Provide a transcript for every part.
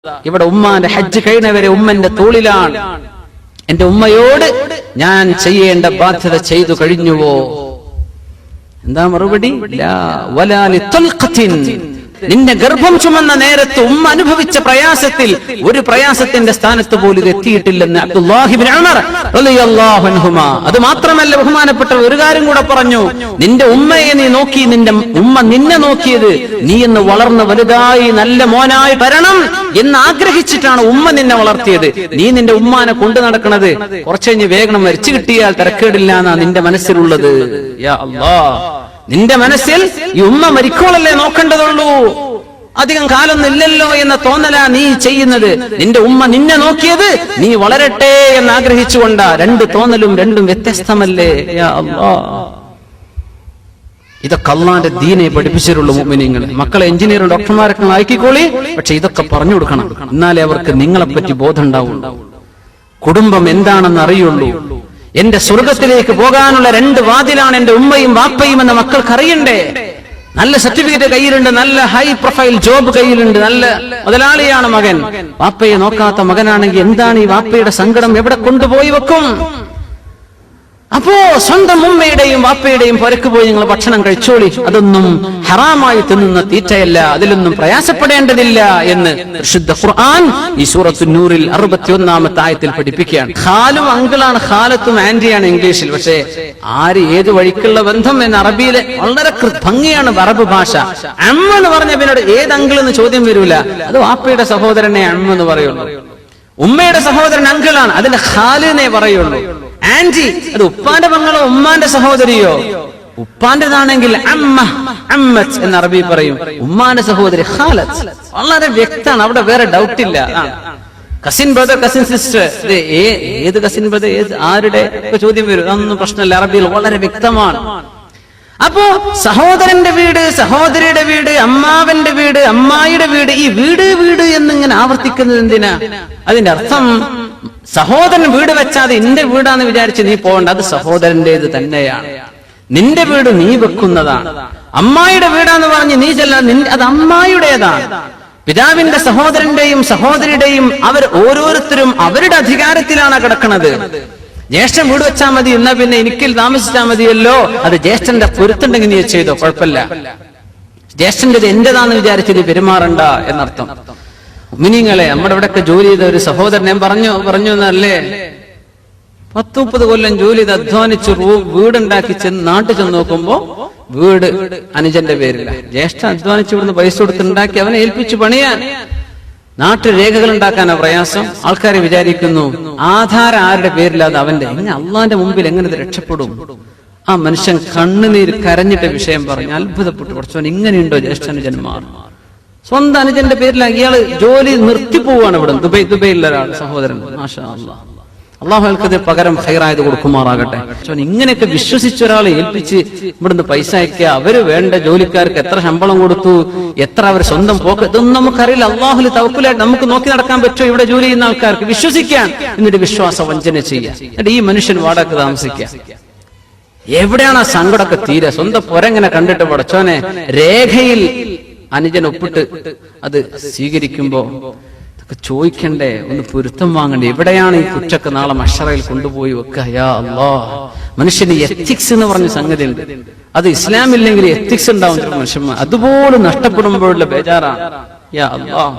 ഇവിടെ ഉമ്മാന്റെ ഹജ്ജ് കഴിഞ്ഞവരെ ഉമ്മന്റെ തോളിലാണ്. എന്റെ ഉമ്മയോട് ഞാൻ ചെയ്യേണ്ട ബാധ്യത ചെയ്തു കഴിഞ്ഞുവോ? എന്താ മറുപടി? നിന്റെ ഗർഭം ചുമന്ന നേരത്ത് ഉമ്മ അനുഭവിച്ച പ്രയാസത്തിൽ ഒരു പ്രയാസത്തിന്റെ സ്ഥാനത്ത് പോലും ഇത് എത്തിയിട്ടില്ലെന്ന് അബ്ദുല്ലാഹി ഇബ്നു ഉമർ റളിയല്ലാഹു അൻഹുമാ. അത് മാത്രമല്ല, ബഹുമാനപ്പെട്ട ഒരു കാര്യം കൂടെ പറഞ്ഞു. നിന്റെ ഉമ്മയെ നീ നോക്കി, നിന്റെ ഉമ്മ നിന്നെ നോക്കിയത് നീ എന്ന് വളർന്ന് വലുതായി നല്ല മോനായി വരണം എന്ന് ആഗ്രഹിച്ചിട്ടാണ് ഉമ്മ നിന്നെ വളർത്തിയത്. നീ നിന്റെ ഉമ്മാനെ കൊണ്ടു നടക്കുന്നത് കുറച്ചു കഴിഞ്ഞ് വേഗം മരിച്ചു കിട്ടിയാൽ തരക്കേടില്ല എന്നാ നിന്റെ മനസ്സിലുള്ളത്. യാ അല്ലാഹ്, നിന്റെ മനസ്സിൽ ഈ ഉമ്മ മരിക്കോളല്ലേ നോക്കേണ്ടതുള്ളൂ, അധികം കാലൊന്നും ഇല്ലല്ലോ എന്ന തോന്നലാ നീ ചെയ്യുന്നത്. നിന്റെ ഉമ്മ നിന്നെ നോക്കിയത് നീ വളരട്ടെ എന്ന് ആഗ്രഹിച്ചുകൊണ്ടാ. രണ്ട് തോന്നലും രണ്ടും വ്യത്യസ്തമല്ലേ? യാ അല്ലാഹ്, ഇതൊക്കെ അള്ളാന്റെ ദീനെ പഠിപ്പിച്ചിട്ടുള്ള മുഅ്മിനീങ്ങൾ. മക്കളെ എഞ്ചിനീയറും ഡോക്ടർമാരൊക്കെ ആക്കിക്കോളി, പക്ഷെ ഇതൊക്കെ പറഞ്ഞു കൊടുക്കണം. എന്നാലേ അവർക്ക് നിങ്ങളെപ്പറ്റി ബോധം ഉണ്ടാവുള്ളൂ, കുടുംബം എന്താണെന്ന് അറിയുള്ളൂ. എന്റെ സ്വർഗത്തിലേക്ക് പോകാനുള്ള രണ്ട് വാതിലാണ് എന്റെ ഉമ്മയും വാപ്പയും എന്ന മക്കൾക്ക് അറിയണ്ടേ. നല്ല സർട്ടിഫിക്കറ്റ് കയ്യിലുണ്ട്, നല്ല ഹൈ പ്രൊഫൈൽ ജോബ് കയ്യിലുണ്ട്, നല്ല മുതലാളിയാണ് മകൻ. വാപ്പയെ നോക്കാത്ത മകനാണെങ്കിൽ എന്താണ് ഈ വാപ്പയുടെ സങ്കടം എവിടെ കൊണ്ടുപോയി വെക്കും? അപ്പോ സ്വന്തം ഉമ്മയുടെയും വാപ്പയുടെയും പുരക്ക് പോയി നിങ്ങൾ ഭക്ഷണം കഴിച്ചോളി, അതൊന്നും ഹറാമായി തിന്നുന്ന തീറ്റയല്ല, അതിലൊന്നും പ്രയാസപ്പെടേണ്ടതില്ല എന്ന് വിശുദ്ധ ഖുർആൻ ഈ സൂറത്തുൻ നൂറിൽ 61-ാമത്തെ ആയത്തിൽ പഠിപ്പിക്കുകയാണ്. ഖാലും അങ്കിളാണ്, ഖാലത്തും ആന്റിയാണ് ഇംഗ്ലീഷിൽ. പക്ഷേ ആര് ഏത് വഴിക്കുള്ള ബന്ധം എന്ന് അറബിയിലെ വളരെ ഭംഗിയാണ് അറബ് ഭാഷ. അമ്മ എന്ന് പറഞ്ഞ പിന്നീട് ഏത് അങ്കിൾ എന്ന് ചോദ്യം വരൂല. അത് വാപ്പയുടെ സഹോദരനെ അമ്മ എന്ന് പറയുള്ളൂ. ഉമ്മയുടെ സഹോദരൻ അങ്കിളാണ്, അതിന്റെ ഖാലിനെ പറയുള്ളൂ. ആന്റി അത് ഉപ്പാന്റെ മകളോ ഉമ്മാന്റെ സഹോദരിയോ? ഉപ്പാന്റേതാണെങ്കിൽ അമ്മ, അമ്മത്ത് എന്ന് അറബി പറയും. ഉമ്മാന്റെ സഹോദരി ഖാലത്ത്. വളരെ വ്യക്തമാണ്, അവിടെ വേറെ ഡൗട്ട് ഇല്ല. കസിൻ ബ്രദർ, കസിൻ സിസ്റ്റർ, ഏത് കസിൻ ബ്രദർ, ഏത് ആരുടെ ചോദ്യം വരും, അതൊന്നും പ്രശ്നമില്ല. അറബിയിൽ വളരെ വ്യക്തമാണ്. അപ്പോ സഹോദരന്റെ വീട്, സഹോദരിയുടെ വീട്, അമ്മാവന്റെ വീട്, അമ്മായിയുടെ വീട്, ഈ വീട് വീട് എന്നിങ്ങനെ ആവർത്തിക്കുന്നത് എന്തിനാ? അതിന്റെ അർത്ഥം സഹോദരൻ വീട് വെച്ചാതെ എന്റെ വീടാന്ന് വിചാരിച്ച് നീ പോകണ്ട, അത് സഹോദരന്റേത് തന്നെയാണ്. നിന്റെ വീട് നീ വെക്കുന്നതാണ്. അമ്മായിയുടെ വീടാന്ന് പറഞ്ഞ് നീ ചെല്ലാൻ, അത് അമ്മായിയുടേതാണ്. പിതാവിന്റെ സഹോദരന്റെയും സഹോദരിയുടെയും അവർ ഓരോരുത്തരും അവരുടെ അധികാരത്തിലാണ് കിടക്കുന്നത്. ജ്യേഷ്ഠൻ വീട് വെച്ചാൽ മതി, എന്നാ പിന്നെ എനിക്കിൽ താമസിച്ചാൽ മതിയല്ലോ, അത് ജ്യേഷ്ഠന്റെ പൊരുത്തുണ്ടെങ്കിൽ നീ ചെയ്തോ, കുഴപ്പമില്ല. ജ്യേഷ്ഠന്റേത് എന്റേതാന്ന് വിചാരിച്ചത് പെരുമാറണ്ട എന്നർത്ഥം. മുഅ്മിനീങ്ങളെ, നമ്മുടെ ഇവിടെയൊക്കെ ജോലി ചെയ്ത ഒരു സഹോദരനെ പറഞ്ഞു എന്നല്ലേ, 10-30 കൊല്ലം ജോലി ചെയ്ത് അധ്വാനിച്ച് വീടുണ്ടാക്കി ചെന്ന് നാട്ടിൽ ചെന്ന് നോക്കുമ്പോ വീട് അനുജന്റെ പേരില്ല. ജ്യേഷ്ഠ അധ്വാനിച്ച് ഇവിടുന്ന് പൈസ കൊടുത്തുണ്ടാക്കി അവനെ ഏൽപ്പിച്ചു പണിയാൻ. നാട്ടിൽ രേഖകൾ ഉണ്ടാക്കാനാ പ്രയാസം. ആൾക്കാരെ വിചാരിക്കുന്നു ആധാരം ആരുടെ പേരില്ലാതെ അവന്റെ. ഇങ്ങനെ അള്ളാന്റെ മുമ്പിൽ എങ്ങനെ ഇത് രക്ഷപ്പെടും? ആ മനുഷ്യൻ കണ്ണുനീര് കരഞ്ഞിട്ട് വിഷയം പറഞ്ഞു, അത്ഭുതപ്പെട്ടു. കുറച്ചവൻ ഇങ്ങനെയുണ്ടോ ജ്യേഷ്ഠനുജന്മാർ? സ്വന്തം അനുജന്റെ പേരിലാണ് ഇയാള് ജോലി നിർത്തിപ്പോവാണ്. ഇവിടെ ദുബൈയിലുള്ള ഒരാൾ സഹോദരൻ, മാഷാ അല്ലാഹ്, അള്ളാഹു അയാൾക്കത് പകരം ഖൈറായത് കൊടുക്കുമാറാകട്ടെ. ഇങ്ങനെയൊക്കെ വിശ്വസിച്ച ഒരാളെ ഏൽപ്പിച്ച് ഇവിടുന്ന് പൈസ അയക്കുക, അവര് വേണ്ട ജോലിക്കാർക്ക് എത്ര ശമ്പളം കൊടുത്തു, എത്ര അവർ സ്വന്തം പോക്ക്, ഇതൊന്നും നമുക്കറിയില്ല. അള്ളാഹുൽ തവക്കുലായിട്ട് നമുക്ക് നോക്കി നടക്കാൻ പറ്റുമോ? ഇവിടെ ജോലി ചെയ്യുന്ന ആൾക്കാർക്ക് വിശ്വസിക്കാൻ, എന്നിട്ട് വിശ്വാസ വഞ്ചന ചെയ്യാം. എന്നിട്ട് ഈ മനുഷ്യൻ വാടക താമസിക്കുക. എവിടെയാണ് ആ സങ്കടമൊക്കെ തീരെ? സ്വന്തം പൊരങ്ങനെ കണ്ടിട്ട് പടച്ചോനെ, രേഖയിൽ അനുജൻ ഒപ്പിട്ട് അത് സ്വീകരിക്കുമ്പോ ചോദിക്കണ്ടേ, ഒന്ന് പൊരുത്തം വാങ്ങണ്ടേ? എവിടെയാണ് ഈ കുറ്റക്ക് നാളെ മഹ്ശറയിൽ കൊണ്ടുപോയി വെക്കുക? യാ അല്ലാഹ്, മനുഷ്യന് എത്തിക്സ് എന്ന് പറഞ്ഞ സംഗതി ഉണ്ട്. അത് ഇസ്ലാമില്ലെങ്കിൽ എത്തിക്സ് ഉണ്ടാവും മനുഷ്യന്മാർ. അതുപോലെ നഷ്ടപ്പെടുമ്പോഴുള്ള ബേജാറാണ്. യാ അല്ലാഹ്,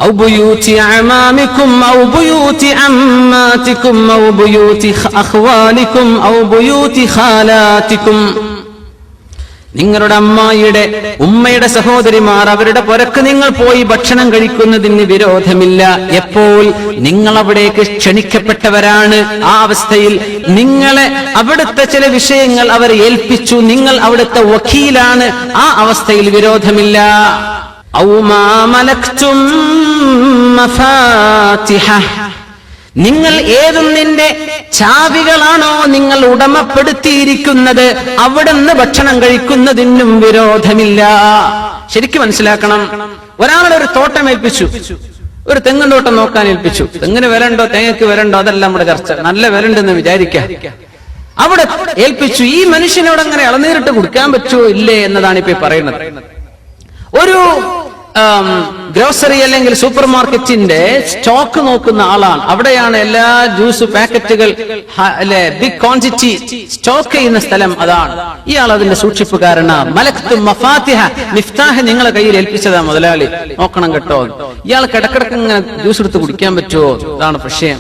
ഔ ബുയൂതി അമാമികും ഔ ബുയൂതി അമ്മാതികും ഔ ബുയൂതി അഖ്വാലികും ഔ ബുയൂതി ഖാലാതികും. നിങ്ങളുടെ അമ്മായിയുടെ ഉമ്മയുടെ സഹോദരിമാർ അവരുടെ പുരക്ക് നിങ്ങൾ പോയി ഭക്ഷണം കഴിക്കുന്നതിന് വിരോധമില്ല, എപ്പോൾ നിങ്ങൾ അവിടേക്ക് ക്ഷണിക്കപ്പെട്ടവരാണ്. ആ അവസ്ഥയിൽ നിങ്ങളെ അവിടുത്തെ ചില വിഷയങ്ങൾ അവർ ഏൽപ്പിച്ചു, നിങ്ങൾ അവിടുത്തെ വക്കീലാണ്. ആ അവസ്ഥയിൽ വിരോധമില്ല. ഔ മാ മലക്തും മഫാതിഹ, നിങ്ങൾ ഏതൊന്നിന്റെ ചാവികളാണോ നിങ്ങൾ ഉടമപ്പെടുത്തിയിരിക്കുന്നത് അവിടുന്ന് ഭക്ഷണം കഴിക്കുന്നതിനും വിരോധമില്ല. ശരിക്കും മനസ്സിലാക്കണം. ഒരാളുടെ ഒരു തോട്ടം ഏൽപ്പിച്ചു, ഒരു തെങ്ങും തോട്ടം നോക്കാൻ ഏൽപ്പിച്ചു. തെങ്ങിന് വിലണ്ടോ തേങ്ങയ്ക്ക് വിലണ്ടോ അതല്ല നമ്മുടെ ചർച്ച. നല്ല വിലണ്ടെന്ന് വിചാരിക്കാം. അവിടെ ഏൽപ്പിച്ചു. ഈ മനുഷ്യനോട് അങ്ങനെ ഇളനീരിട്ട് കുടിക്കാൻ പറ്റുമോ ഇല്ലേ എന്നതാണ് ഇപ്പൊ പറയുന്നത്. ഒരു ഗ്രോസറി അല്ലെങ്കിൽ സൂപ്പർ മാർക്കറ്റിന്റെ സ്റ്റോക്ക് നോക്കുന്ന ആളാണ്. അവിടെയാണ് എല്ലാ ജ്യൂസ് പാക്കറ്റുകൾ അല്ലെ ബിഗ് ക്വാണ്ടിറ്റി സ്റ്റോക്ക് ചെയ്യുന്ന സ്ഥലം അതാണ്. ഇയാൾ അതിന്റെ സൂക്ഷിപ്പുകാരനാണ്. മലക്തു മഫാത്തിഹ, മിഫ്താഹ് നിങ്ങളെ കയ്യിൽ ഏൽപ്പിച്ചതാ മുതലാളി, നോക്കണം കേട്ടോ. ഇയാൾക്ക് ഇടക്കിടക്ക് ഇങ്ങനെ ജ്യൂസ് എടുത്ത് കുടിക്കാൻ പറ്റുമോ? ഇതാണ് വിഷയം.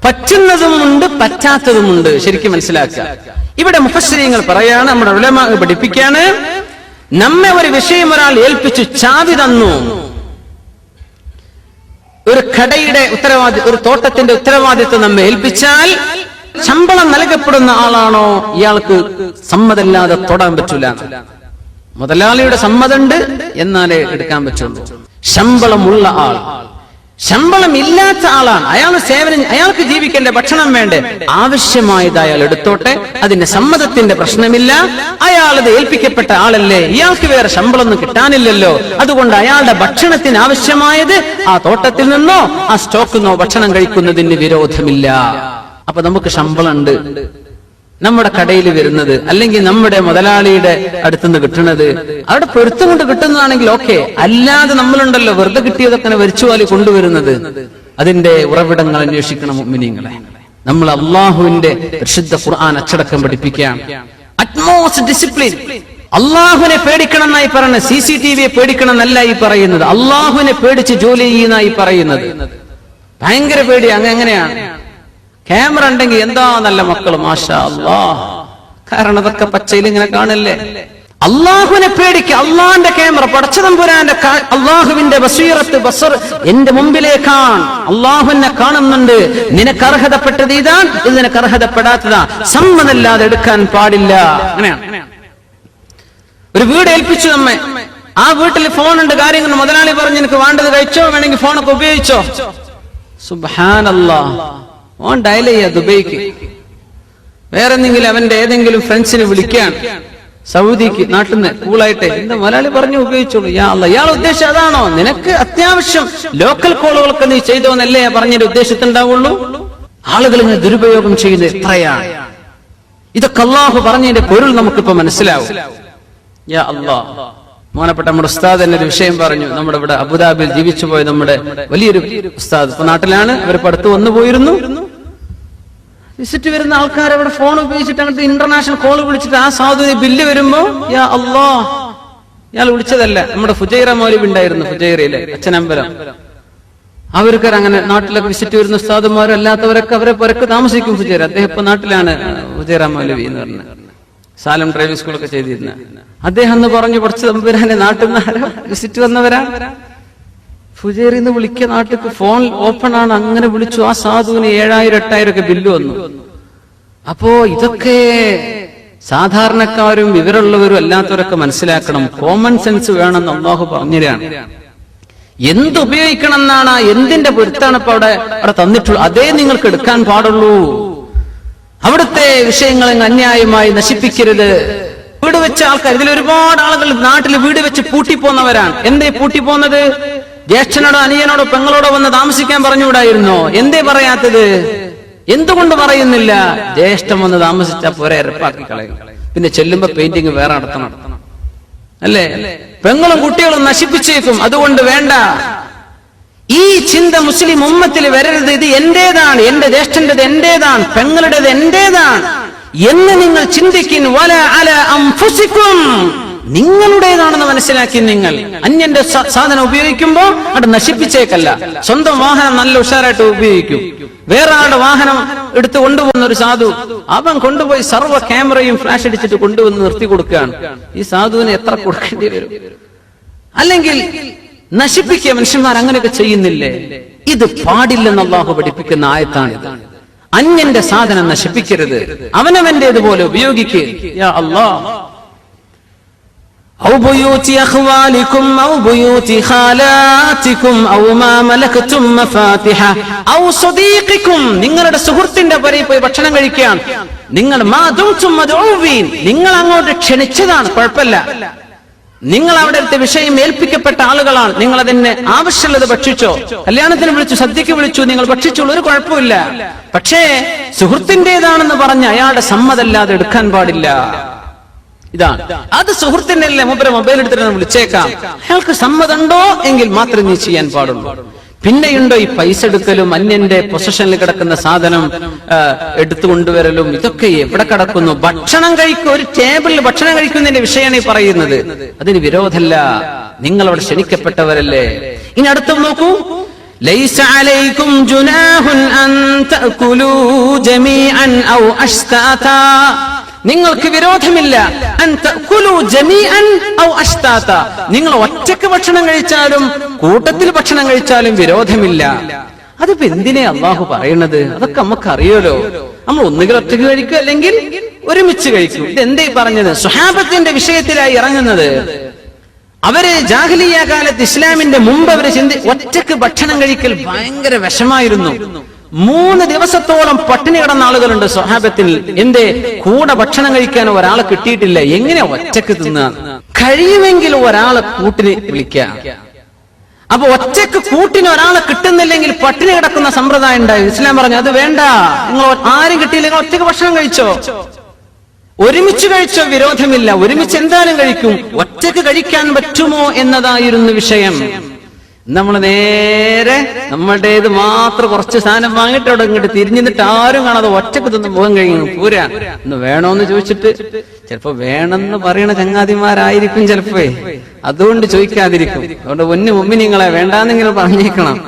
പറ്റുന്നതുമുണ്ട് പറ്റാത്തതുമുണ്ട്, ശരിക്കും മനസ്സിലാക്കുക. ഇവിടെ മുഫസ്സിരീങ്ങൾ പറയാണ്, നമ്മുടെ ഉലമാ പഠിപ്പിക്കാണ്, നമ്മെ ഒരു വിഷയം ഒരാൾ ഏൽപ്പിച്ചു, ചാവി തന്നു, ഒരു കടയുടെ ഒരു തോട്ടത്തിന്റെ ഉത്തരവാദിത്വം നമ്മെ ഏൽപ്പിച്ചാൽ ശമ്പളം നൽകപ്പെടുന്ന ആളാണോ ഇയാൾക്ക് സമ്മതമില്ലാതെ തൊടാൻ പറ്റൂല. മുതലാളിയുടെ സമ്മതമുണ്ട് എന്നാലേ എടുക്കാൻ പറ്റുള്ളൂ. ശമ്പളമുള്ള ആൾ, ശമ്പളം ഇല്ലാത്ത ആളാണ്, അയാൾ സേവനം, അയാൾക്ക് ജീവിക്കേണ്ട ഭക്ഷണം വേണ്ടേ, ആവശ്യമായത് അയാൾ എടുത്തോട്ടെ, അതിന്റെ സമ്മതത്തിന്റെ പ്രശ്നമില്ല. അയാളത് ഏൽപ്പിക്കപ്പെട്ട ആളല്ലേ, ഇയാൾക്ക് വേറെ ശമ്പളമൊന്നും കിട്ടാനില്ലല്ലോ, അതുകൊണ്ട് അയാളുടെ ഭക്ഷണത്തിന് ആവശ്യമായത് ആ തോട്ടത്തിൽ നിന്നോ ആ സ്റ്റോക്കിൽ നിന്നോ ഭക്ഷണം കഴിക്കുന്നതിന് വിരോധമില്ല. അപ്പൊ നമുക്ക് ശമ്പളം ഉണ്ട്, നമ്മുടെ കടയിൽ വരുന്നത് അല്ലെങ്കിൽ നമ്മുടെ മുതലാളിയുടെ അടുത്തുനിന്ന് കിട്ടുന്നത് അവിടെ പൊരുത്തം കൊണ്ട് കിട്ടുന്നതാണെങ്കിൽ ഓക്കെ. അല്ലാതെ നമ്മളുണ്ടല്ലോ വെറുതെ കിട്ടിയതൊക്കെ വരിച്ചുവാലി കൊണ്ടുവരുന്നത്, അതിന്റെ ഉറവിടങ്ങൾ അന്വേഷിക്കണം മുഅ്മിനീങ്ങളെ. നമ്മൾ അള്ളാഹുവിന്റെ പരിശുദ്ധ ഖുർആൻ അച്ചടക്കം പഠിപ്പിക്കാം. Utmost discipline. അള്ളാഹുവിനെ പേടിക്കണം എന്നായി പറയുന്നത്, CCTV പേടിക്കണം എന്നല്ല ഈ പറയുന്നത്. അള്ളാഹുവിനെ പേടിച്ച് ജോലി ചെയ്യുന്നതായി പറയുന്നത്. ഭയങ്കര പേടി. അങ്ങനെയാണ്. ക്യാമറ ഉണ്ടെങ്കിൽ എന്താ നല്ല മക്കള്, മാഷാ അല്ലാഹ്. കാരണം അതൊക്കെ പച്ചയിൽ ഇങ്ങനെ കാണല്ലേ. അള്ളാഹുവിനെ പേടിക്കുക. അള്ളാഹിന്റെ ക്യാമറ, പടച്ചതമ്പുരാന്റെ, അള്ളാഹുവിന്റെ ബസീറത്ത്, ബസർ എന്റെ മുമ്പിലേക്കാണ്. അള്ളാഹുവിനെ കാണുന്നുണ്ട്. നിനക്ക് അർഹതപ്പെട്ടത് ഇതാണ്, ഇത് നിനക്ക് അർഹതപ്പെടാത്തതാ, സമ്മതമില്ലാതെ എടുക്കാൻ പാടില്ല. അങ്ങനെയാണ്. ഒരു വീട് ഏൽപ്പിച്ചു നമ്മെ, ആ വീട്ടിൽ ഫോണുണ്ട്, കാര്യങ്ങൾ മുതലാളി പറഞ്ഞു എനിക്ക് വേണ്ടത് കഴിച്ചോ, വേണമെങ്കിൽ ഫോണൊക്കെ ഉപയോഗിച്ചോ. സുബ്ഹാനല്ലാഹ്, ഓൻ ഡയൽ ചെയ്യാ ദുബൈക്ക്, വേറെ എന്തെങ്കിലും അവന്റെ ഏതെങ്കിലും ഫ്രണ്ട്സിനെ വിളിക്കാൻ സൗദിക്ക്, നാട്ടിൽ നിന്ന് കൂളായിട്ട്, എന്താ മുതലാളി പറഞ്ഞു ഉപയോഗിച്ചോളൂ. യാ അല്ലാഹ്, ഇയാൾ ഉദ്ദേശം അതാണോ? നിനക്ക് അത്യാവശ്യം ലോക്കൽ കോളുകളൊക്കെ നീ ചെയ്തോന്നല്ലേ പറഞ്ഞതിന്റെ ഉദ്ദേശത്തുണ്ടാവുള്ളൂ. ആളുകൾ ഇങ്ങനെ ദുരുപയോഗം ചെയ്യുന്നത് എത്രയാണ്. ഇതൊക്കെ അല്ലാഹു പറഞ്ഞതിന്റെ പൊരുൾ നമുക്കിപ്പോ മനസ്സിലാവും. യാ അല്ലാഹ്, മോനപ്പെട്ട നമ്മുടെ ഉസ്താദ് എന്നൊരു വിഷയം പറഞ്ഞു. നമ്മുടെ ഇവിടെ അബുദാബിയിൽ ജീവിച്ചു പോയ നമ്മുടെ വലിയൊരു ഉസ്താദ് ഇപ്പൊ നാട്ടിലാണ്. അവരിപ്പോ അടുത്ത് വന്നു പോയിരുന്നു. വിസിറ്റ് വരുന്ന ആൾക്കാർ അവിടെ ഫോൺ ഉപയോഗിച്ചിട്ട് അങ്ങോട്ട് ഇന്റർനാഷണൽ കോൾ വിളിച്ചിട്ട് ആ സാധുവിന് ബില്ല് വരുമ്പോ യാ അല്ലാഹ്, ഇയാൾ വിളിച്ചതല്ല, നമ്മുടെ ഫുജൈറ മൗലവി ഉണ്ടായിരുന്നു ഫുജൈറയിലെ അച്ഛനമ്പലം. അവർക്ക് അങ്ങനെ നാട്ടിലൊക്കെ വിസിറ്റ് വരുന്ന ഉസ്താദുമാരും അല്ലാത്തവരൊക്കെ അവരെ പുരക്ക് താമസിക്കും ഫുജൈറ. അദ്ദേഹം ഇപ്പൊ നാട്ടിലാണ്, ഫുജൈറ മൗലവി എന്ന് പറഞ്ഞ സാലം ഡ്രൈവിംഗ് സ്കൂളൊക്കെ ചെയ്തിരുന്ന അദ്ദേഹം എന്ന് പറഞ്ഞു, കുറച്ച് തമ്പുരാനെ നാട്ടിൽ നിന്ന് വിസിറ്റ് വന്നവരാ, ഫുജൈറിന്ന് വിളിക്കുക, നാട്ടിലേക്ക് ഫോൺ ഓപ്പൺ ആണ്. അങ്ങനെ വിളിച്ചു. ആ സാധുവിന് 7000-8000 ഒക്കെ ബില്ല് വന്നു. അപ്പോ ഇതൊക്കെ സാധാരണക്കാരും വിവരമുള്ളവരും അല്ലാത്തവരൊക്കെ മനസ്സിലാക്കണം. കോമൺ സെൻസ് വേണമെന്ന് അല്ലാഹു പറഞ്ഞുതരാണ്. എന്തുപയോഗിക്കണം എന്നാണ്, എന്തിന്റെ പൊരുത്താണ് ഇപ്പൊ അവിടെ തന്നിട്ടുള്ളൂ, അതേ നിങ്ങൾക്ക് എടുക്കാൻ പാടുള്ളൂ. അവിടുത്തെ വിഷയങ്ങൾ അന്യായമായി നശിപ്പിക്കരുത്. വീട് വെച്ച ആൾക്കാർ, ഇതിൽ ഒരുപാട് ആളുകൾ നാട്ടിൽ വീട് വെച്ച് പൂട്ടിപ്പോന്നവരാണ്. എന്തേ പൂട്ടിപ്പോന്നത്? ജ്യേഷ്ഠനോടോ അനിയനോടോ പെങ്ങളോടോ വന്ന് താമസിക്കാൻ പറഞ്ഞുകൂടായിരുന്നോ? എന്തേ പറയാത്തത്? എന്തുകൊണ്ട് പറയുന്നില്ല? ജ്യേഷ്ഠൻ വന്ന് താമസിച്ചാൽ പോരെ, ഇരപ്പാക്കി കളയും. പിന്നെ ചെല്ലുമ്പോ പെയിന്റിങ് വേറെ നടത്തണം അല്ലേ? പെങ്ങളും കുട്ടികളും നശിപ്പിച്ചേക്കും. അതുകൊണ്ട് വേണ്ട. ഈ ചിന്ത മുസ്ലിം ഉമ്മത്തിൽ വരരുത്. ഇത് എന്റേതാണ്, എന്റെ ജ്യേഷ്ഠന്റേത് എന്റേതാണ്, പെങ്ങളുടേത് എന്റേതാണ് എന്ന് നിങ്ങൾ ചിന്തിക്കും. വല അല അൻഫുസികും, നിങ്ങളുടേതാണെന്ന് മനസ്സിലാക്കി നിങ്ങൾ അന്യന്റെ സാധനം ഉപയോഗിക്കുമ്പോ അത് നശിപ്പിച്ചേക്കല്ല. സ്വന്തം വാഹനം നല്ല ഉഷാറായിട്ട് ഉപയോഗിക്കും. വേറെ ആളുടെ വാഹനം എടുത്ത് കൊണ്ടുപോകുന്ന ഒരു സാധു, അവൻ കൊണ്ടുപോയി സർവ്വ ക്യാമറയും ഫ്ലാഷ് അടിച്ചിട്ട് കൊണ്ടുവന്ന് നിർത്തി കൊടുക്കുകയാണ്. ഈ സാധുവിന് എത്ര കൊടുക്കേണ്ടി വരും? അല്ലെങ്കിൽ നശിപ്പിക്കുക. മനുഷ്യന്മാർ അങ്ങനെയൊക്കെ ചെയ്യുന്നില്ലേ? ഇത് പാടില്ലെന്ന് അല്ലാഹു പഠിപ്പിക്കുന്ന ആയത്താണിത്. അന്യന്റെ സാധനം നശിപ്പിക്കരുത്, അവനവന്റേതുപോലെ ഉപയോഗിക്കുക. യാ അല്ലാഹ്, ഔ ബുയൂതി അഖ്വാലികും ഔ ബുയൂതി ഖാലാതികും ഔ മാ മലകതും മഫാതിഹ ഔ സദീഖികും, നിങ്ങളുടെ സുഹൃത്തിന്റെ പുരയിൽ പോയി ഭക്ഷണം കഴിക്കാൻ നിങ്ങൾ മാ ദുംതും മദ്ഊവീൻ, നിങ്ങൾ അങ്ങോട്ട് ക്ഷണിച്ചതാണ്, കുഴപ്പമില്ല. നിങ്ങൾ അവിടുത്തെ വിഷയം ഏൽപ്പിക്കപ്പെട്ട ആളുകളാണ്. നിങ്ങൾ അതിന് ആവശ്യമുള്ളത് ഭക്ഷിച്ചോ. കല്യാണത്തിന് വിളിച്ചു, സദ്യക്ക് വിളിച്ചു, നിങ്ങൾ ഭക്ഷിച്ചോളൂ, ഒരു കുഴപ്പമില്ല. പക്ഷേ സുഹൃത്തിന്റേതാണെന്ന് പറഞ്ഞ് അയാളുടെ സമ്മതമല്ലാതെ എടുക്കാൻ പാടില്ല. ഇതാണ്. അത് സുഹൃത്തിനല്ലേ മൂപ്പരെ മൊബൈൽ എടുത്തിട്ട് വിളിച്ചേക്കാം. അയാൾക്ക് സമ്മതമുണ്ടോ എങ്കിൽ മാത്രമേ നീ ചെയ്യാൻ പാടുള്ളൂ. പിന്നെയുണ്ടോ ഈ പൈസ എടുക്കലും അന്യന്റെ പൊസിഷനിൽ കിടക്കുന്ന സാധനം എടുത്തുകൊണ്ടുവരലും, ഇതൊക്കെ എവിടെ കിടക്കുന്നു? ഭക്ഷണം കഴിക്കും, ഒരു ടേബിളിൽ ഭക്ഷണം കഴിക്കുന്നതിന്റെ വിഷയമാണ് ഈ പറയുന്നത്. അതിന് വിരോധമല്ല, നിങ്ങൾ അവിടെ ക്ഷണിക്കപ്പെട്ടവരല്ലേ. ഇനി അടുത്തും നോക്കൂ, ലൈസ അലൈക്കും ജുനാഹുൻ അൻ തഅകുലൂ ജമീഅൻ ഔ അശ്താതാ. നിങ്ങൾക്ക് വിരോധമില്ല അൻ തഅകുലൂ ജമീഅൻ ഔ അശ്താതാ. നിങ്ങൾ ഒറ്റക്ക് ഭക്ഷണം കഴിച്ചാലും കൂട്ടത്തിൽ ഭക്ഷണം കഴിച്ചാലും വിരോധമില്ല. അതിപ്പോ എന്തിനാ അള്ളാഹു പറയണത്? അതൊക്കെ നമുക്ക് അറിയാലോ. നമ്മൾ ഒന്നുകിൽ ഒറ്റക്ക് കഴിക്കും, അല്ലെങ്കിൽ ഒരുമിച്ച് കഴിക്കും. ഇതെന്തേ പറഞ്ഞത്? സ്വഹാബത്തിന്റെ വിഷയത്തിലായി ഇറങ്ങുന്നത്. അവര് ജാഹിലിയ്യ കാലത്ത്, ഇസ്ലാമിന്റെ മുമ്പ് അവര് ഒറ്റക്ക് ഭക്ഷണം കഴിക്കൽ ഭയങ്കര വിഷമായിരുന്നു. 3 ദിവസത്തോളം പട്ടിണി കിടന്ന ആളുകളുണ്ട് സ്വഹാബത്തിൽ. എന്തേ? കൂടെ ഭക്ഷണം കഴിക്കാൻ ഒരാളെ കിട്ടിയിട്ടില്ല. എങ്ങനെ ഒറ്റക്ക് തിന്നാൻ കഴിയുമെങ്കിൽ ഒരാളെ കൂട്ടിന് വിളിക്കാം. അപ്പൊ ഒറ്റക്ക് കൂട്ടിന് ഒരാളെ കിട്ടുന്നില്ലെങ്കിൽ പട്ടിണി കിടക്കുന്ന സമ്പ്രദായം ഉണ്ടായി. ഇസ്ലാം പറഞ്ഞു അത് വേണ്ട, നിങ്ങൾ ആരും കിട്ടിയില്ലെങ്കിൽ ഒറ്റക്ക് ഭക്ഷണം കഴിച്ചോ, ഒരുമിച്ച് കഴിച്ചോ, വിരോധമില്ല. ഒരുമിച്ച് എന്തായാലും കഴിക്കും. ഒറ്റക്ക് കഴിക്കാൻ പറ്റുമോ എന്നതായിരുന്നു വിഷയം. നമ്മൾ നേരെ നമ്മുടേത് മാത്രം കുറച്ച് സാധനം വാങ്ങിയിട്ട് അവിടെ ഇങ്ങോട്ട് തിരിഞ്ഞിട്ട് ആരും കാണാതെ ഒറ്റക്ക് തിന്ന് മുഖം കഴിയും. പോരാ, ഇന്ന് വേണോന്ന് ചോദിച്ചിട്ട് ചിലപ്പോ വേണമെന്ന് പറയണ ചങ്ങാതിമാരായിരിക്കും ചിലപ്പോ, അതുകൊണ്ട് ചോദിക്കാതിരിക്കും. അതുകൊണ്ട് ഒന്നു മുമ്മിനിങ്ങളെ വേണ്ടാന്നിങ്ങനെ പറഞ്ഞേക്കണം.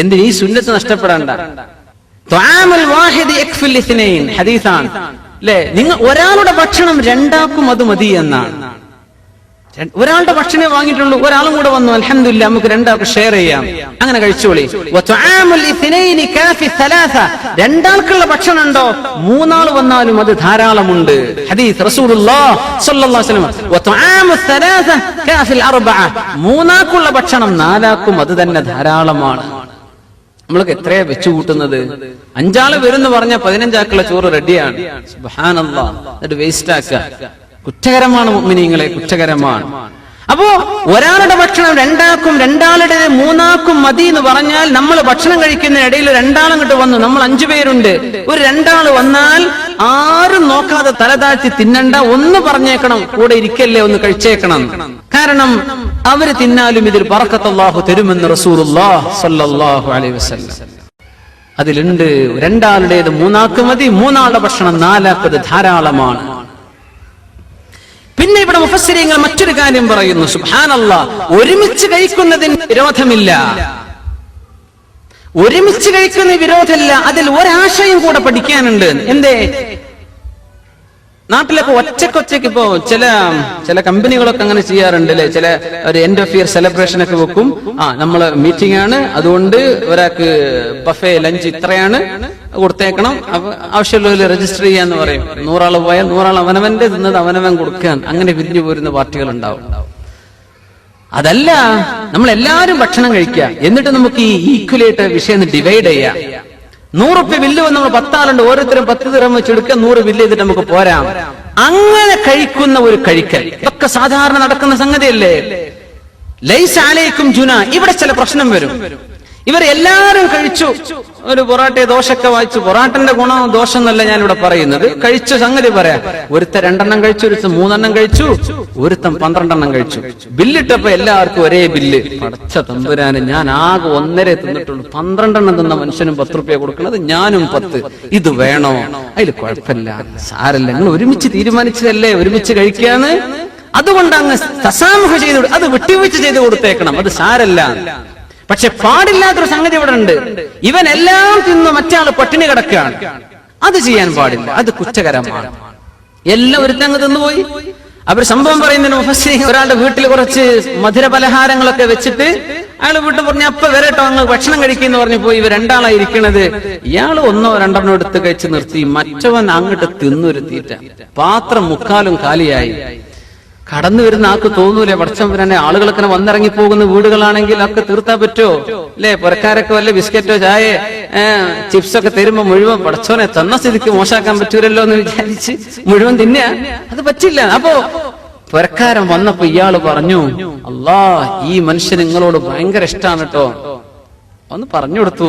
എന്തിന് ഈ സുന്നത്ത് നഷ്ടപ്പെടണ്ട. ഹദീസാണ് അല്ലെ, നിങ്ങൾ ഒരാളുടെ ഭക്ഷണം രണ്ടാക്കും അത് മതി എന്നാണ്. ഒരാളുടെ ഭക്ഷണമേ വാങ്ങിയിട്ടുള്ളൂ, ഒരാളും കൂടെ വന്നു, അൽഹംദുലില്ലാ നമുക്ക് രണ്ടാൾക്ക് ഷെയർ ചെയ്യാം, അങ്ങനെ കഴിച്ചോളി. രണ്ടാൾക്കുള്ള ഭക്ഷണം ഉണ്ടോ, 3 ആൾ വന്നാലും അത് ധാരാളമുണ്ട്. ഹദീസ് റസൂലുള്ളാഹി സ്വല്ലല്ലാഹു അലൈഹി വസല്ലം, 3 ആൾക്കുള്ള ഭക്ഷണം 4 ആൾക്കും അത് തന്നെ ധാരാളമാണ്. നമ്മൾക്ക് എത്രയാ വെച്ചു കൂട്ടുന്നത്? 5 ആള് വരുന്നു പറഞ്ഞാൽ 15 ആൾക്കുള്ള ചോറ് റെഡിയാണ്. സുബ്ഹാനല്ലാഹ്, അത് വേസ്റ്റ് ആക്കുക. കുറ്റകരമാണ് മുഅ്മിനീങ്ങളെ, കുറ്റകരമാണ്. അപ്പോ ഒരാളുടെ ഭക്ഷണം 2 ആൾക്കും 2 ആളുടെ 3 ആൾക്കും മതി എന്ന് പറഞ്ഞാൽ, നമ്മൾ ഭക്ഷണം കഴിക്കുന്ന ഇടയിൽ 2 ആൾ അങ്ങോട്ട് വന്നു, നമ്മൾ 5 പേരുണ്ട്, ഒരു 2 ആൾ വന്നാൽ ആരും നോക്കാതെ തല താഴ്ത്തി തിന്നണ്ട, ഒന്ന് പറഞ്ഞേക്കണം, കൂടെ ഇരിക്കല്ലേ, ഒന്ന് കഴിച്ചേക്കണം. കാരണം അവര് തിന്നാലും ഇതിൽ ബറക്കത്ത് അല്ലാഹു തരുമെന്ന് റസൂലുള്ളാഹി സ്വല്ലല്ലാഹു അലൈഹി വസല്ലം. അതിലുണ്ട് 2 ആളുടേത് 3 ആൾക്ക് മതി, 3 ആളുടെ ഭക്ഷണം 4 ആൾക്ക് ധാരാളമാണ്. പിന്നെ ഇവിടെ മുഫസ്സിരീങ്ങൾ മറ്റൊരു കാര്യം പറയുന്നു. സുബ്ഹാനല്ലാഹ്, ഒരുമിച്ച് കഴിക്കുന്നതിന് വിരോധമില്ല, ഒരുമിച്ച് കഴിക്കുന്ന വിരോധമില്ല. അതിൽ ഒരാശയം കൂടെ പഠിക്കാനുണ്ട്. എന്തേ? നാട്ടിലൊക്കെ ഒറ്റക്കൊറ്റയ്ക്ക് ഇപ്പോ ചില കമ്പനികളൊക്കെ അങ്ങനെ ചെയ്യാറുണ്ട് അല്ലെ. ചില ഒരു എൻഡ് ഓഫ് ഇയർ സെലിബ്രേഷൻ ഒക്കെ വെക്കും. നമ്മള് മീറ്റിംഗ് ആണ്, അതുകൊണ്ട് ഒരാൾക്ക് ബഫേ ലഞ്ച് ഇത്രയാണ് കൊടുത്തേക്കണം, ആവശ്യമുള്ള രജിസ്റ്റർ ചെയ്യാന്ന് പറയും. 100 ആൾ പോയാൽ 100 ആൾ അവനവന്റെ തിന്നത് അവനവൻ കൊടുക്കാൻ, അങ്ങനെ പിരിഞ്ഞു പോരുന്ന പാർട്ടികൾ ഉണ്ടാവും. അതല്ല, നമ്മൾ എല്ലാവരും ഭക്ഷണം കഴിക്കുക, എന്നിട്ട് നമുക്ക് ഈ ഈക്വലായിട്ട് വിഷയം ഡിവൈഡ് ചെയ്യാം. 100 റുപ്യ ബില്ല് വന്ന് നമ്മൾ 10 ആളുണ്ട്, ഓരോരുത്തരും 10 ദിർഹം വെച്ചെടുക്കുക, 100 ബില്ല് ചെയ്തിട്ട് നമുക്ക് പോരാം. അങ്ങനെ കഴിക്കുന്ന ഒരു കഴിക്കൽ ഇതൊക്കെ സാധാരണ നടക്കുന്ന സംഗതിയല്ലേ. ലൈസ അലൈക്കും ജുനാ. ഇവിടെ ചില പ്രശ്നം വരും. ഇവർ എല്ലാവരും കഴിച്ചു, ഒരു പൊറാട്ടയെ ദോശയൊക്കെ വായിച്ചു. പൊറാട്ടന്റെ ഗുണം ദോഷം എന്നല്ല ഞാൻ ഇവിടെ പറയുന്നത്, കഴിച്ചു സംഗതി പറയാം. ഒരുത്തൻ 2 എണ്ണം കഴിച്ചു, ഒരുത്തൻ 3 എണ്ണം കഴിച്ചു, ഒരുത്തൻ 12 എണ്ണം കഴിച്ചു. ബില്ലിട്ടപ്പോ എല്ലാവർക്കും ഒരേ ബില്ല്. പടച്ച തമ്പുരാന്, ഞാൻ ആകെ 1.5 തിന്നിട്ടുള്ളൂ, 12 എണ്ണം തിന്ന മനുഷ്യനും 10 റുപ്യ കൊടുക്കുന്നത്, ഞാനും 10. ഇത് വേണോ? അതിൽ കുഴപ്പമില്ല, സാരല്ല, നിങ്ങൾ ഒരുമിച്ച് തീരുമാനിച്ചതല്ലേ ഒരുമിച്ച് കഴിക്കാന്ന്. അതുകൊണ്ട് അങ്ങ് തസാമുഹ ചെയ്ത്, അത് വിട്ടുവീഴ്ച ചെയ്ത് കൊടുത്തേക്കണം, അത് സാരല്ല. പക്ഷെ പാടില്ലാത്തൊരു സംഗതി ഇവിടെ ഉണ്ട്. ഇവൻ എല്ലാം തിന്ന് മറ്റാള് പട്ടിണി കിടക്കുകയാണ്, അത് ചെയ്യാൻ പാടില്ല, അത് കുറ്റകരമാണ്. എല്ലാം ഒരുത്തങ്ങ് തിന്നുപോയി. അവർ സംഭവം പറയുന്നതിന് മുഫസ്സിരീൻ, ഒരാളുടെ വീട്ടിൽ കുറച്ച് മധുര പലഹാരങ്ങളൊക്കെ വെച്ചിട്ട് അയാൾ വീട്ടിൽ പറഞ്ഞു, അപ്പൊ വരട്ടോ അങ്ങ് ഭക്ഷണം കഴിക്കുന്നു പറഞ്ഞു പോയി. ഇവർ 2 ആളായിരിക്കണത്. ഇയാൾ 1 2 എണ്ണം എടുത്ത് കഴിച്ച് നിർത്തി, മറ്റവൻ അങ്ങോട്ട് തിന്നൊരു തീറ്റ. പാത്രം 3/4 കാലിയായി. കടന്നു വരുന്ന ആൾക്ക് തോന്നൂലേ, പടച്ചവനെ ആളുകളൊക്കെ വന്നിറങ്ങി പോകുന്ന വീടുകളാണെങ്കിൽ ഒക്കെ തീർത്താൻ പറ്റുമോ അല്ലെ? പുരക്കാരൊക്കെ വല്ല ബിസ്ക്കറ്റോ ചായ ചിപ്സൊക്കെ തരുമ്പോ മുഴുവൻ പടച്ചോനെ തന്ന സ്ഥിതിക്ക് മോശമാക്കാൻ പറ്റൂലല്ലോ എന്ന് വിചാരിച്ച് മുഴുവൻ തിന്നാ, അത് പറ്റില്ല. അപ്പോ പുരക്കാരൻ വന്നപ്പോ ഇയാള് പറഞ്ഞു, അല്ലാ, ഈ മനുഷ്യൻ നിങ്ങളോട് ഭയങ്കര ഇഷ്ടമാണ് കേട്ടോ, ഒന്ന് പറഞ്ഞു കൊടുത്തു.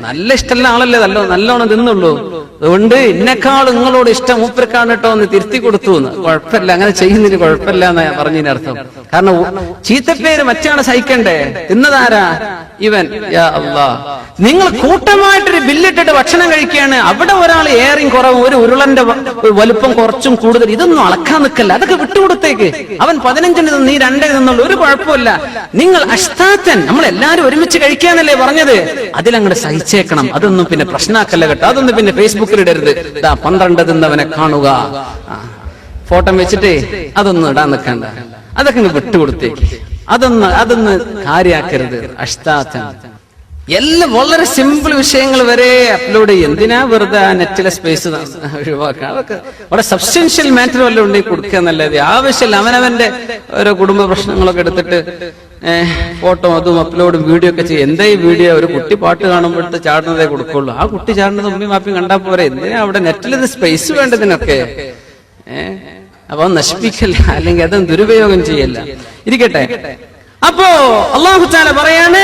നല്ല ഇഷ്ടമുള്ള ആളല്ലേ, നല്ലോണം തിന്നുള്ളൂ, അതുകൊണ്ട് എന്നെക്കാളും നിങ്ങളോട് ഇഷ്ടം മൂപ്പർക്കാണ് കേട്ടോ എന്ന് തിരുത്തി കൊടുത്തു. കുഴപ്പമില്ല, അങ്ങനെ ചെയ്യുന്നതിന് കുഴപ്പമില്ല എന്നാ പറഞ്ഞതിനർത്ഥം. കാരണം ചീത്തപ്പേര് മറ്റാണ് സഹിക്കണ്ടേ, തിന്നതാരാ? ഇവൻ. യാ അല്ലാഹ്, നിങ്ങൾ കൂട്ടമായിട്ടൊരു ബില്ലിട്ടിട്ട് ഭക്ഷണം കഴിക്കുകയാണ്, അവിടെ ഒരാൾ ഏറെയും കുറവും, ഒരു ഉരുളന്റെ വലുപ്പം കുറച്ചും കൂടുതൽ, ഇതൊന്നും അളക്കാൻ നിൽക്കല്ല, അതൊക്കെ വിട്ടുകൊടുത്തേക്ക്. അവൻ 15 നിന്ന് നീ 2 നിന്നുള്ളൂ, ഒരു കുഴപ്പമില്ല. നിങ്ങൾ അഷ്താത്തൻ, നമ്മൾ എല്ലാരും ഒരുമിച്ച് കഴിക്കാന്നല്ലേ പറഞ്ഞത്, അതിലങ്ങോട്ട് സഹിച്ചേക്കണം. അതൊന്നും പിന്നെ പ്രശ്നമാക്കല്ല കേട്ടോ, അതൊന്നും പിന്നെ ഫേസ്ബുക്കിൽ ഇടരുത്. 12 തിന്നവനെ കാണുക, ഫോട്ടോ വെച്ചിട്ടേ അതൊന്നും ഇടാൻ നിൽക്കണ്ട, അതൊക്കെ വിട്ടുകൊടുത്തേക്ക്. അതൊന്ന് കാര്യാക്കരുത്. അഷ്താത്തൻ എല്ലാം വളരെ സിമ്പിൾ വിഷയങ്ങൾ വരെ അപ്ലോഡ് ചെയ്യും. എന്തിനാ വെറുതെ നെറ്റിലെ സ്പേസ് ഒഴിവാക്കുക? അതൊക്കെ വളരെ സബ്സ്റ്റൻഷ്യൽ മാറ്റർ വല്ലതും ഉണ്ടെങ്കിൽ കൊടുക്കുക എന്നല്ലാതെ ആവശ്യമില്ല. അവനവന്റെ ഓരോ കുടുംബ പ്രശ്നങ്ങളൊക്കെ എടുത്തിട്ട് ഫോട്ടോ അതും അപ്ലോഡും വീഡിയോ ഒക്കെ ചെയ്യും. എന്താ ഈ വീഡിയോ? ഒരു കുട്ടി പാട്ട് കാണുമ്പോഴത്തെ ചാടുന്നതേ കൊടുക്കുള്ളൂ. ആ കുട്ടി ചാടുന്നത് ഉമ്മയും മാപ്പിയും കണ്ടാ പോരെ, എന്തിനാ അവിടെ നെറ്റിൽ സ്പേസ് വേണ്ടതിനൊക്കെ? അപ്പൊ നശിപ്പിക്കല്ല, അല്ലെങ്കിൽ അതും ദുരുപയോഗം ചെയ്യല്ല. ഇരിക്കട്ടെ. അപ്പോ അല്ലാഹു തആല പറയാണ്,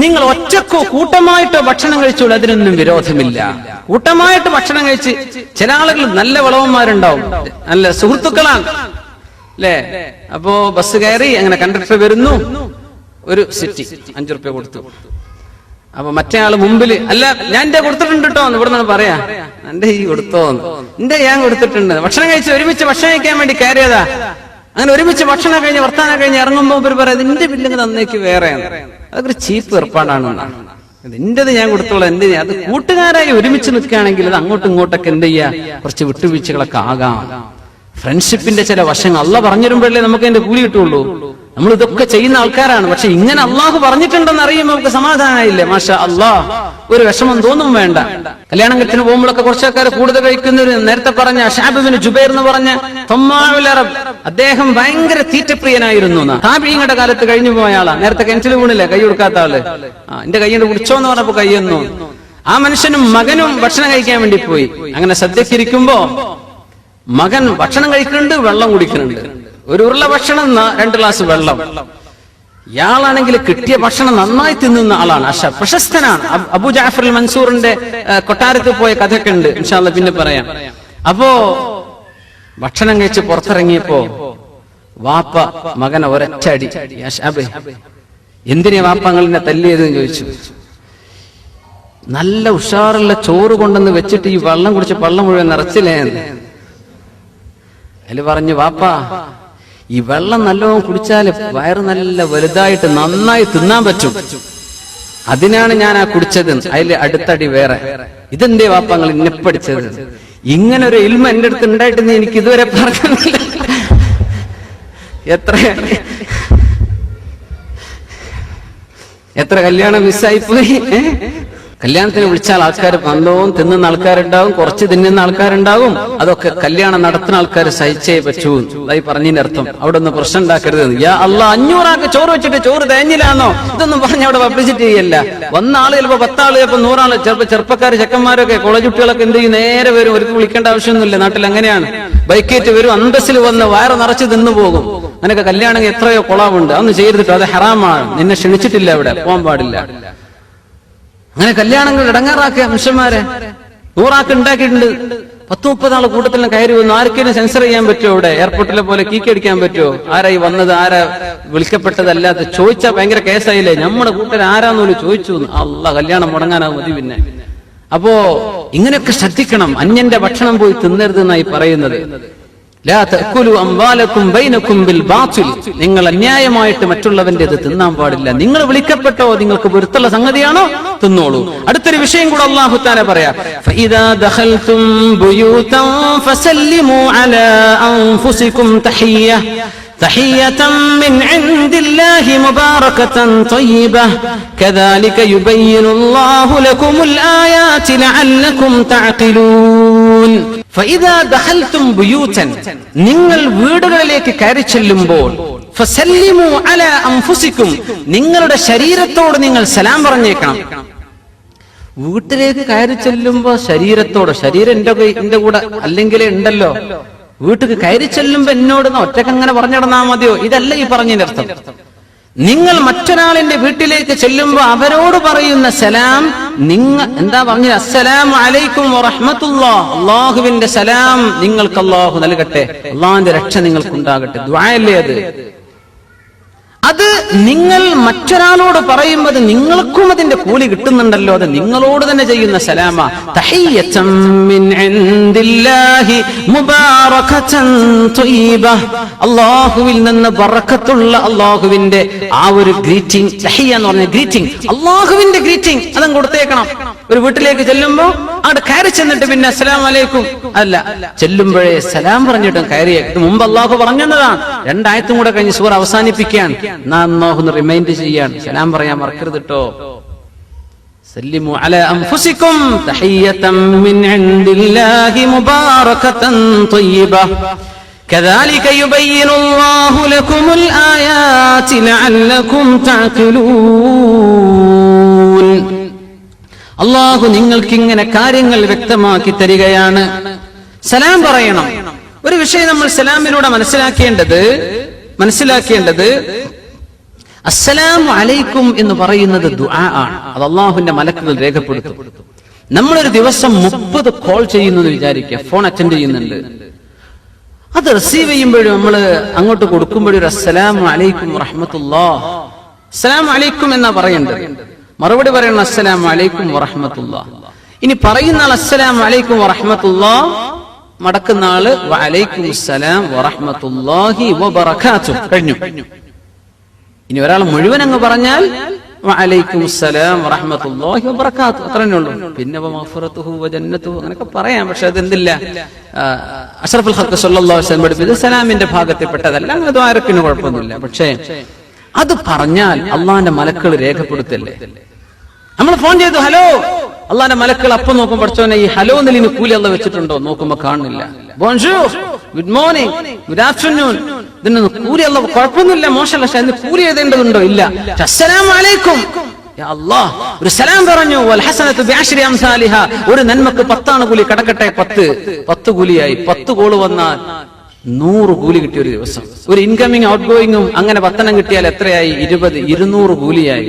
നിങ്ങൾ ഒറ്റക്കോ കൂട്ടമായിട്ടോ ഭക്ഷണം കഴിച്ചോളൂ, അതിനൊന്നും വിരോധമില്ല. കൂട്ടമായിട്ട് ഭക്ഷണം കഴിച്ച് ചില ആളുകൾ നല്ല വളവന്മാരുണ്ടാവും, നല്ല സുഹൃത്തുക്കളാണ് അല്ലേ? അപ്പോ ബസ് കയറി, അങ്ങനെ കണ്ടക്ടർ വരുന്നു, ഒരു സിറ്റി 5 റുപ്യ കൊടുത്തു. അപ്പൊ മറ്റേ ആള് മുമ്പില്, അല്ല ഞാൻ എന്റെ കൊടുത്തിട്ടുണ്ട് കേട്ടോ എന്ന് ഇവിടെ നിന്ന് പറയാ, എന്റെ ഈ കൊടുത്തോന്ന്, എന്റെ ഞാൻ കൊടുത്തിട്ടുണ്ട്. ഭക്ഷണം കഴിച്ച് ഒരുമിച്ച് ഭക്ഷണം കഴിക്കാൻ വേണ്ടി കയറിയതാ. അങ്ങനെ ഒരുമിച്ച് ഭക്ഷണം കഴിഞ്ഞ് വർത്താനം കഴിഞ്ഞ് ഇറങ്ങുമ്പോ ഇവർ പറയാം, നിന്റെ ബില്ലിങ് തന്നേക്ക് വേറെയാണ്. അതൊക്കെ ചീപ്പ് ഏർപ്പാടാണെന്നാണ്. നിന്റേത് ഞാൻ കൊടുത്തോളാം, എന്തിനാ? അത് കൂട്ടുകാരായി ഒരുമിച്ച് നിൽക്കുകയാണെങ്കിൽ അത് അങ്ങോട്ടും ഇങ്ങോട്ടൊക്കെ എന്ത് ചെയ്യാ, കുറച്ച് വിട്ടുവീഴ്ചകളൊക്കെ ആകാം. ഫ്രണ്ട്ഷിപ്പിന്റെ ചില വശങ്ങൾ അള്ളാഹ് പറഞ്ഞിരുമ്പോഴല്ലേ നമുക്ക് അതിന്റെ കൂലി കിട്ടുള്ളൂ. നമ്മൾ ഇതൊക്കെ ചെയ്യുന്ന ആൾക്കാരാണ്. പക്ഷെ ഇങ്ങനെ അള്ളാഹു പറഞ്ഞിട്ടുണ്ടെന്ന് അറിയുമ്പോൾ നമുക്ക് സമാധാനമായില്ലേ? മാഷാ അള്ളാഹ്, ഒരു വിഷമം തോന്നും വേണ്ട. കല്യാണത്തിന് പോകുമ്പോഴൊക്കെ കുറച്ചാൾക്കാർ കൂടുതൽ കഴിക്കുന്നവര്, നേരത്തെ പറഞ്ഞ ശഅബ് ഇബ്നു ജുബൈർ എന്ന് പറഞ്ഞ തമ്മാഉൽ അറബ്, അദ്ദേഹം ഭയങ്കര തീറ്റപ്രിയനായിരുന്നു. താബീങ്ങളുടെ കാലത്ത് കഴിഞ്ഞു പോയ ആളാ. നേരത്തെ കിണറ്റിൽ വീണില്ലേ, കൈ കൊടുക്കാത്ത ആള്. എന്റെ കൈയ്യോട് കുടിച്ചോന്ന് പറഞ്ഞപ്പോ കൈയൊന്നു. ആ മനുഷ്യനും മകനും ഭക്ഷണം കഴിക്കാൻ വേണ്ടി പോയി. അങ്ങനെ സദ്യക്കിരിക്കുമ്പോ മകൻ ഭക്ഷണം കഴിക്കുന്നുണ്ട്, വെള്ളം കുടിക്കുന്നുണ്ട്. ഒരു ഉരുള ഭക്ഷണം, 2 ഗ്ലാസ് വെള്ളം. ഇയാളാണെങ്കിൽ കിട്ടിയ ഭക്ഷണം നന്നായി തിന്നുന്ന ആളാണ്. പ്രശസ്തനാണ്. അബൂ ജഅഫർ അൽ മൻസൂറിന്റെ കൊട്ടാരത്തിൽ പോയ കഥയൊക്കെ ഉണ്ട്, ഇൻഷാ അല്ലാഹ് പിന്നെ പറയാം. അപ്പോ ഭക്ഷണം കഴിച്ച് പുറത്തിറങ്ങിയപ്പോ വാപ്പ മകനെ ഒരൊറ്റ അടി. എന്തിനാ വാപ്പ നിങ്ങളെന്നെ തല്ലിയതെന്ന് ചോദിച്ചു. നല്ല ഉഷാറുള്ള ചോറ് കൊണ്ടെന്ന് വെച്ചിട്ട് ഈ വെള്ളം കുടിച്ച് പള്ളം മുഴുവൻ നിറച്ചില്ലേ? അതില് പറഞ്ഞു, വാപ്പാ ഈ വെള്ളം നല്ലോണം കുടിച്ചാല് വയറ് നല്ല വലുതായിട്ട് നന്നായി തിന്നാൻ പറ്റും, അതിനാണ് ഞാൻ ആ കുടിച്ചത്. അതിൽ അടുത്തടി വേറെ. ഇതെന്തേ വാപ്പ നിങ്ങൾ ഇന്നെ പഠിച്ചത്? ഇങ്ങനെ ഒരു ഇൽമ എന്റെ അടുത്ത് ഉണ്ടായിട്ടെന്ന് എനിക്ക് ഇതുവരെ പറഞ്ഞില്ല. എത്ര കല്യാണം മിസ്സായി പോയി. കല്യാണത്തിന് വിളിച്ചാൽ ആൾക്കാർ നല്ലോണം തിന്നുന്ന ആൾക്കാരുണ്ടാവും, കുറച്ച് തിന്നുന്ന ആൾക്കാരുണ്ടാവും. അതൊക്കെ കല്യാണം നടത്തുന്ന ആൾക്കാർ സഹിച്ചേ പറ്റൂ. അതായി പറഞ്ഞതിന്റെ അർത്ഥം. അവിടെ ഒന്ന് പ്രശ്നം ഉണ്ടാക്കരുത്. യാ അല്ലാഹ്, 500 ആൾക്ക് ചോറ് വെച്ചിട്ട് ചോറ് തേഞ്ഞില്ലാന്നോ ഇതൊന്നും പറഞ്ഞ അവിടെ പബ്ലിസിറ്റി ചെയ്യല്ല. വന്ന ആള് ചിലപ്പോ 10 ആള്, ചിലപ്പോ 100 ആള്, ചിലപ്പോ ചെറുപ്പക്കാർ ചെക്കന്മാരൊക്കെ കോളേജ് കുട്ടികളൊക്കെ എന്ത് ചെയ്യും, നേരെ വരും. ഒരു വിളിക്കേണ്ട ആവശ്യമൊന്നുമില്ല. നാട്ടിൽ അങ്ങനെയാണ്. ബൈക്കേറ്റ് വരും, അന്തസ്സിൽ വന്ന് വയറ് നിറച്ച് തിന്നു പോകും. അങ്ങനെയൊക്കെ കല്യാണം എത്രയോ കൊളാവുണ്ട്. അതൊന്നും ചെയ്തിട്ടോ, അത് ഹറാമാണ്. നിന്നെ ക്ഷണിച്ചിട്ടില്ല, അവിടെ പോകാൻ പാടില്ല. അങ്ങനെ കല്യാണങ്ങൾ ഇടങ്ങാറാക്കിയ മനുഷ്യന്മാരെ 100 ആൾക്ക് ഉണ്ടാക്കിയിട്ടുണ്ട്. 10-30 ആള് കൂട്ടത്തിലും കയറി വന്നു. ആർക്കെങ്കിലും സെൻസർ ചെയ്യാൻ പറ്റുമോ? ഇവിടെ എയർപോർട്ടിലെ പോലെ കീക്കടിക്കാൻ പറ്റുമോ? ആരായി വന്നത്, ആരാ വിളിക്കപ്പെട്ടതല്ലാത്ത ചോദിച്ചാൽ ഭയങ്കര കേസായില്ലേ? നമ്മുടെ കൂട്ടർ ആരാന്നോലും ചോദിച്ചു. അല്ലാഹ്, കല്യാണം മുടങ്ങാനാവും മതി. പിന്നെ അപ്പോ ഇങ്ങനെയൊക്കെ ശ്രദ്ധിക്കണം. അന്യന്റെ ഭക്ഷണം പോയി തിന്നരുത് എന്നായി പറയുന്നത്. ലാ തഅകുലു അംവാലകും ബൈനകും ബിൽ ബാത്തിൽ. നിങ്ങൾ അന്യായമായിട്ട് മറ്റുള്ളവന്റേത് തിന്നാൻ പാടില്ല. നിങ്ങൾ വിളിക്കപ്പെട്ടോ, നിങ്ങൾക്ക് പൊരുത്തുള്ള സംഗതിയാണോ, തിന്നോളൂ. അടുത്തൊരു വിഷയം കൂടെ അല്ലാഹു തആല പറയാ, ഫഇദാ ദഖൽതും ബുയൂതൻ ഫസല്ലിമു അലാ അൻഫുസികും തഹിയ്യതൻ മിൻ ഇൻദില്ലാഹി മുബാറകതൻ ത്വയ്യിബഹ കദാലിക യുബയ്യിനുല്ലാഹു ലകുമുൽ ആയാതി ലഅല്ലകും തഅഖിലൂൻ. ഫഇദാ ദഖൽതും ബുയൂതൻ, നിങ്ങൾ വീടുകളിലേക്ക് കയറി ചെല്ലുമ്പോൾ, ഫസല്ലിമു അലാ അൻഫുസികും, നിങ്ങളുടെ ശരീരത്തോട് നിങ്ങൾ സലാം പറഞ്ഞേക്കണം. വീട്ടിലേക്ക് കയറി ചെല്ലുമ്പോ ശരീരത്തോട്, ശരീരം എന്റെ കൂടെ അല്ലെങ്കിലേ ഉണ്ടല്ലോ. വീട്ടിൽ കയറി ചെല്ലുമ്പോ എന്നോട് ഒറ്റക്ക് അങ്ങനെ പറഞ്ഞിടന്നാ മതിയോ? ഇതല്ല ഈ പറഞ്ഞതിന്റെ അർത്ഥം. നിങ്ങൾ മറ്റൊരാളിന്റെ വീട്ടിലേക്ക് ചെല്ലുമ്പോ അവരോട് പറയുന്ന സലാം എന്താ പറഞ്ഞത്? അസ്സലാമു അലൈക്കും വറഹ്മത്തുള്ളാഹ്, അള്ളാഹുവിന്റെ സലാം നിങ്ങൾക്ക് അള്ളാഹു നൽകട്ടെ, അള്ളാഹിന്റെ രക്ഷ നിങ്ങൾക്കുണ്ടാകട്ടെ. ദുആയല്ലേ അത് നിങ്ങൾ മറ്റൊരാളോട് പറയുമ്പോൾ നിങ്ങൾക്കും അതിന്റെ കൂലി കിട്ടുന്നുണ്ടല്ലോ. അത് നിങ്ങളോട് തന്നെ ചെയ്യുന്ന സലാമ. തഹിയ്യതൻ മിൻ ഇൻദില്ലാഹി മുബാറകതൻ ത്വയ്യിബ, അല്ലാഹുവിൽ നിന്ന് ബറക്കത്തുള്ള അല്ലാഹുവിന്റെ ആ ഒരു ഗ്രീറ്റിംഗ്. തഹിയ്യ എന്ന് പറഞ്ഞ ഗ്രീറ്റിംഗ്, അല്ലാഹുവിന്റെ ഗ്രീറ്റിംഗ് അതം കൊടുത്തേക്കണം. ഒരു വീട്ടിലേക്ക് ചെല്ലുമ്പോ അവിടെ കയറി ചെന്നിട്ട് പിന്നെ അസ്സലാമു അലൈക്കും അല്ല, ചെല്ലുമ്പോഴേ സലാം പറഞ്ഞിട്ടും കയറിയ. ഇത് മുമ്പ് അല്ലാഹു പറഞ്ഞതാണ്. 2 ആയത്തും കൂടെ കഴിഞ്ഞ് സൂറ അവസാനിപ്പിക്കാൻ നാം ഒന്ന് റിമൈൻഡ് ചെയ്യാൻ. സലാം പറയാൻ മറക്കരുത് കേട്ടോ. സല്ലിമു അലാ അൻഫുസികും തഹിയ്യതൻ മിൻ ഇൻദില്ലാഹി മുബാറകതൻ ത്വയ്യിബ കദാലിക യുബയ്യിനുല്ലാഹു ലകുമുൽ ആയാതി ലഅല്ലകും തഅഖിലൂൻ. അല്ലാഹു നിങ്ങൾക്ക് ഇങ്ങനെ കാര്യങ്ങൾ വ്യക്തമാക്കി തരികയാണ്. സലാം പറയണം. ഒരു വിഷയം നമ്മൾ സലാമിലൂടെ മനസ്സിലാക്കേണ്ടത് അസ്സലാമു അലൈക്കും എന്ന് പറയുന്നത് ദുആ ആണ്. അത് അള്ളാഹുവിന്റെ മലക്കുകൾ രേഖപ്പെടുത്തും. നമ്മളൊരു ദിവസം 30 കോൾ ചെയ്യുന്നു എന്ന് വിചാരിക്കുക, ഫോൺ അറ്റൻഡ് ചെയ്യുന്നുണ്ട്. അത് റിസീവ് ചെയ്യുമ്പോഴും നമ്മൾ അങ്ങോട്ട് കൊടുക്കുമ്പോഴും ഒരു അസ്സലാമു അലൈക്കും വറഹ്മത്തുള്ളാഹ്, അസ്സലാമു അലൈക്കും എന്നാ പറയേണ്ടത്. മറുപടി പറയണം അസ്സലാമു അലൈക്കും വറഹ്മത്തുള്ളാഹ്. ഇനി പറയുന്ന ആൾ അസ്സലാമു അലൈക്കും വറഹ്മത്തുള്ളാഹ്, മടക്കുന്ന ആള് വഅലൈക്കും അസ്സലാം വറഹ്മത്തുള്ളാഹി വബറകാതുഹു. കഴിഞ്ഞു. ഇനി ഒരാൾ മുഴുവൻ അങ്ങ് പറഞ്ഞാൽ വഅലൈക്കും അസ്സലാം വറഹ്മത്തുള്ളാഹി വബറകാതുഹു, അത്രയേ ഉള്ളൂ. പിന്നെ വമഗ്ഫിറതുഹു വജന്നതുഹു അങ്ങനെയൊക്കെ പറയാം. പക്ഷെ അതെന്തില്ല, അഷ്റഫുൽ ഖൽഖ് സ്വല്ലല്ലാഹു അലൈഹി വസല്ലം പഠിപ്പിച്ചത് സലാമിന്റെ ഭാഗത്തിൽപ്പെട്ടതല്ല. അങ്ങനെ ദ്വാരക്കിന് കുഴപ്പമൊന്നുമില്ല. പക്ഷേ അത് പറഞ്ഞാൽ അള്ളാന്റെ മലക്കുകൾ രേഖപ്പെടുത്തല്ലേ. നമ്മൾ ഫോൺ ചെയ്തു ഹലോ, അള്ളാന്റെ മലക്കുകൾ അപ്പം നോക്കും, പഠിച്ചോനെ ഈ ഹലോ എന്നതിന് കൂലി അള്ള വെച്ചിട്ടുണ്ടോ? നോക്കുമ്പോ കാണുന്നില്ല. ബോൺജൂർ, ഗുഡ് മോർണിംഗ്, ഗുഡ് ആഫ്റ്റർനൂൻ, ഇതിനൊന്നും കൂലി അള്ള കുഴപ്പമൊന്നുമില്ല, മോശമല്ല. പക്ഷെ അതിന് കൂലി എഴുതേണ്ടതുണ്ടോ? ഇല്ല. അസ്സലാമു അലൈക്കും, യാ അല്ലാഹ്, ഒരു സലാം പറഞ്ഞു. വൽ ഹസനതു ബിഅശ്രി അംസാലിഹാ, ഒരു നന്മക്ക് 10 ആണ് കൂലി. കടക്കട്ടെ 10 കൂലിയായി. 10 കോള് വന്നാൽ 100 കൂലി കിട്ടിയ ഒരു ദിവസം. ഒരു ഇൻകമിങ് ഔട്ട് ഗോയിങ്ങും അങ്ങനെ 10 കിട്ടിയാൽ എത്രയായി? 20, 200 കൂലിയായി.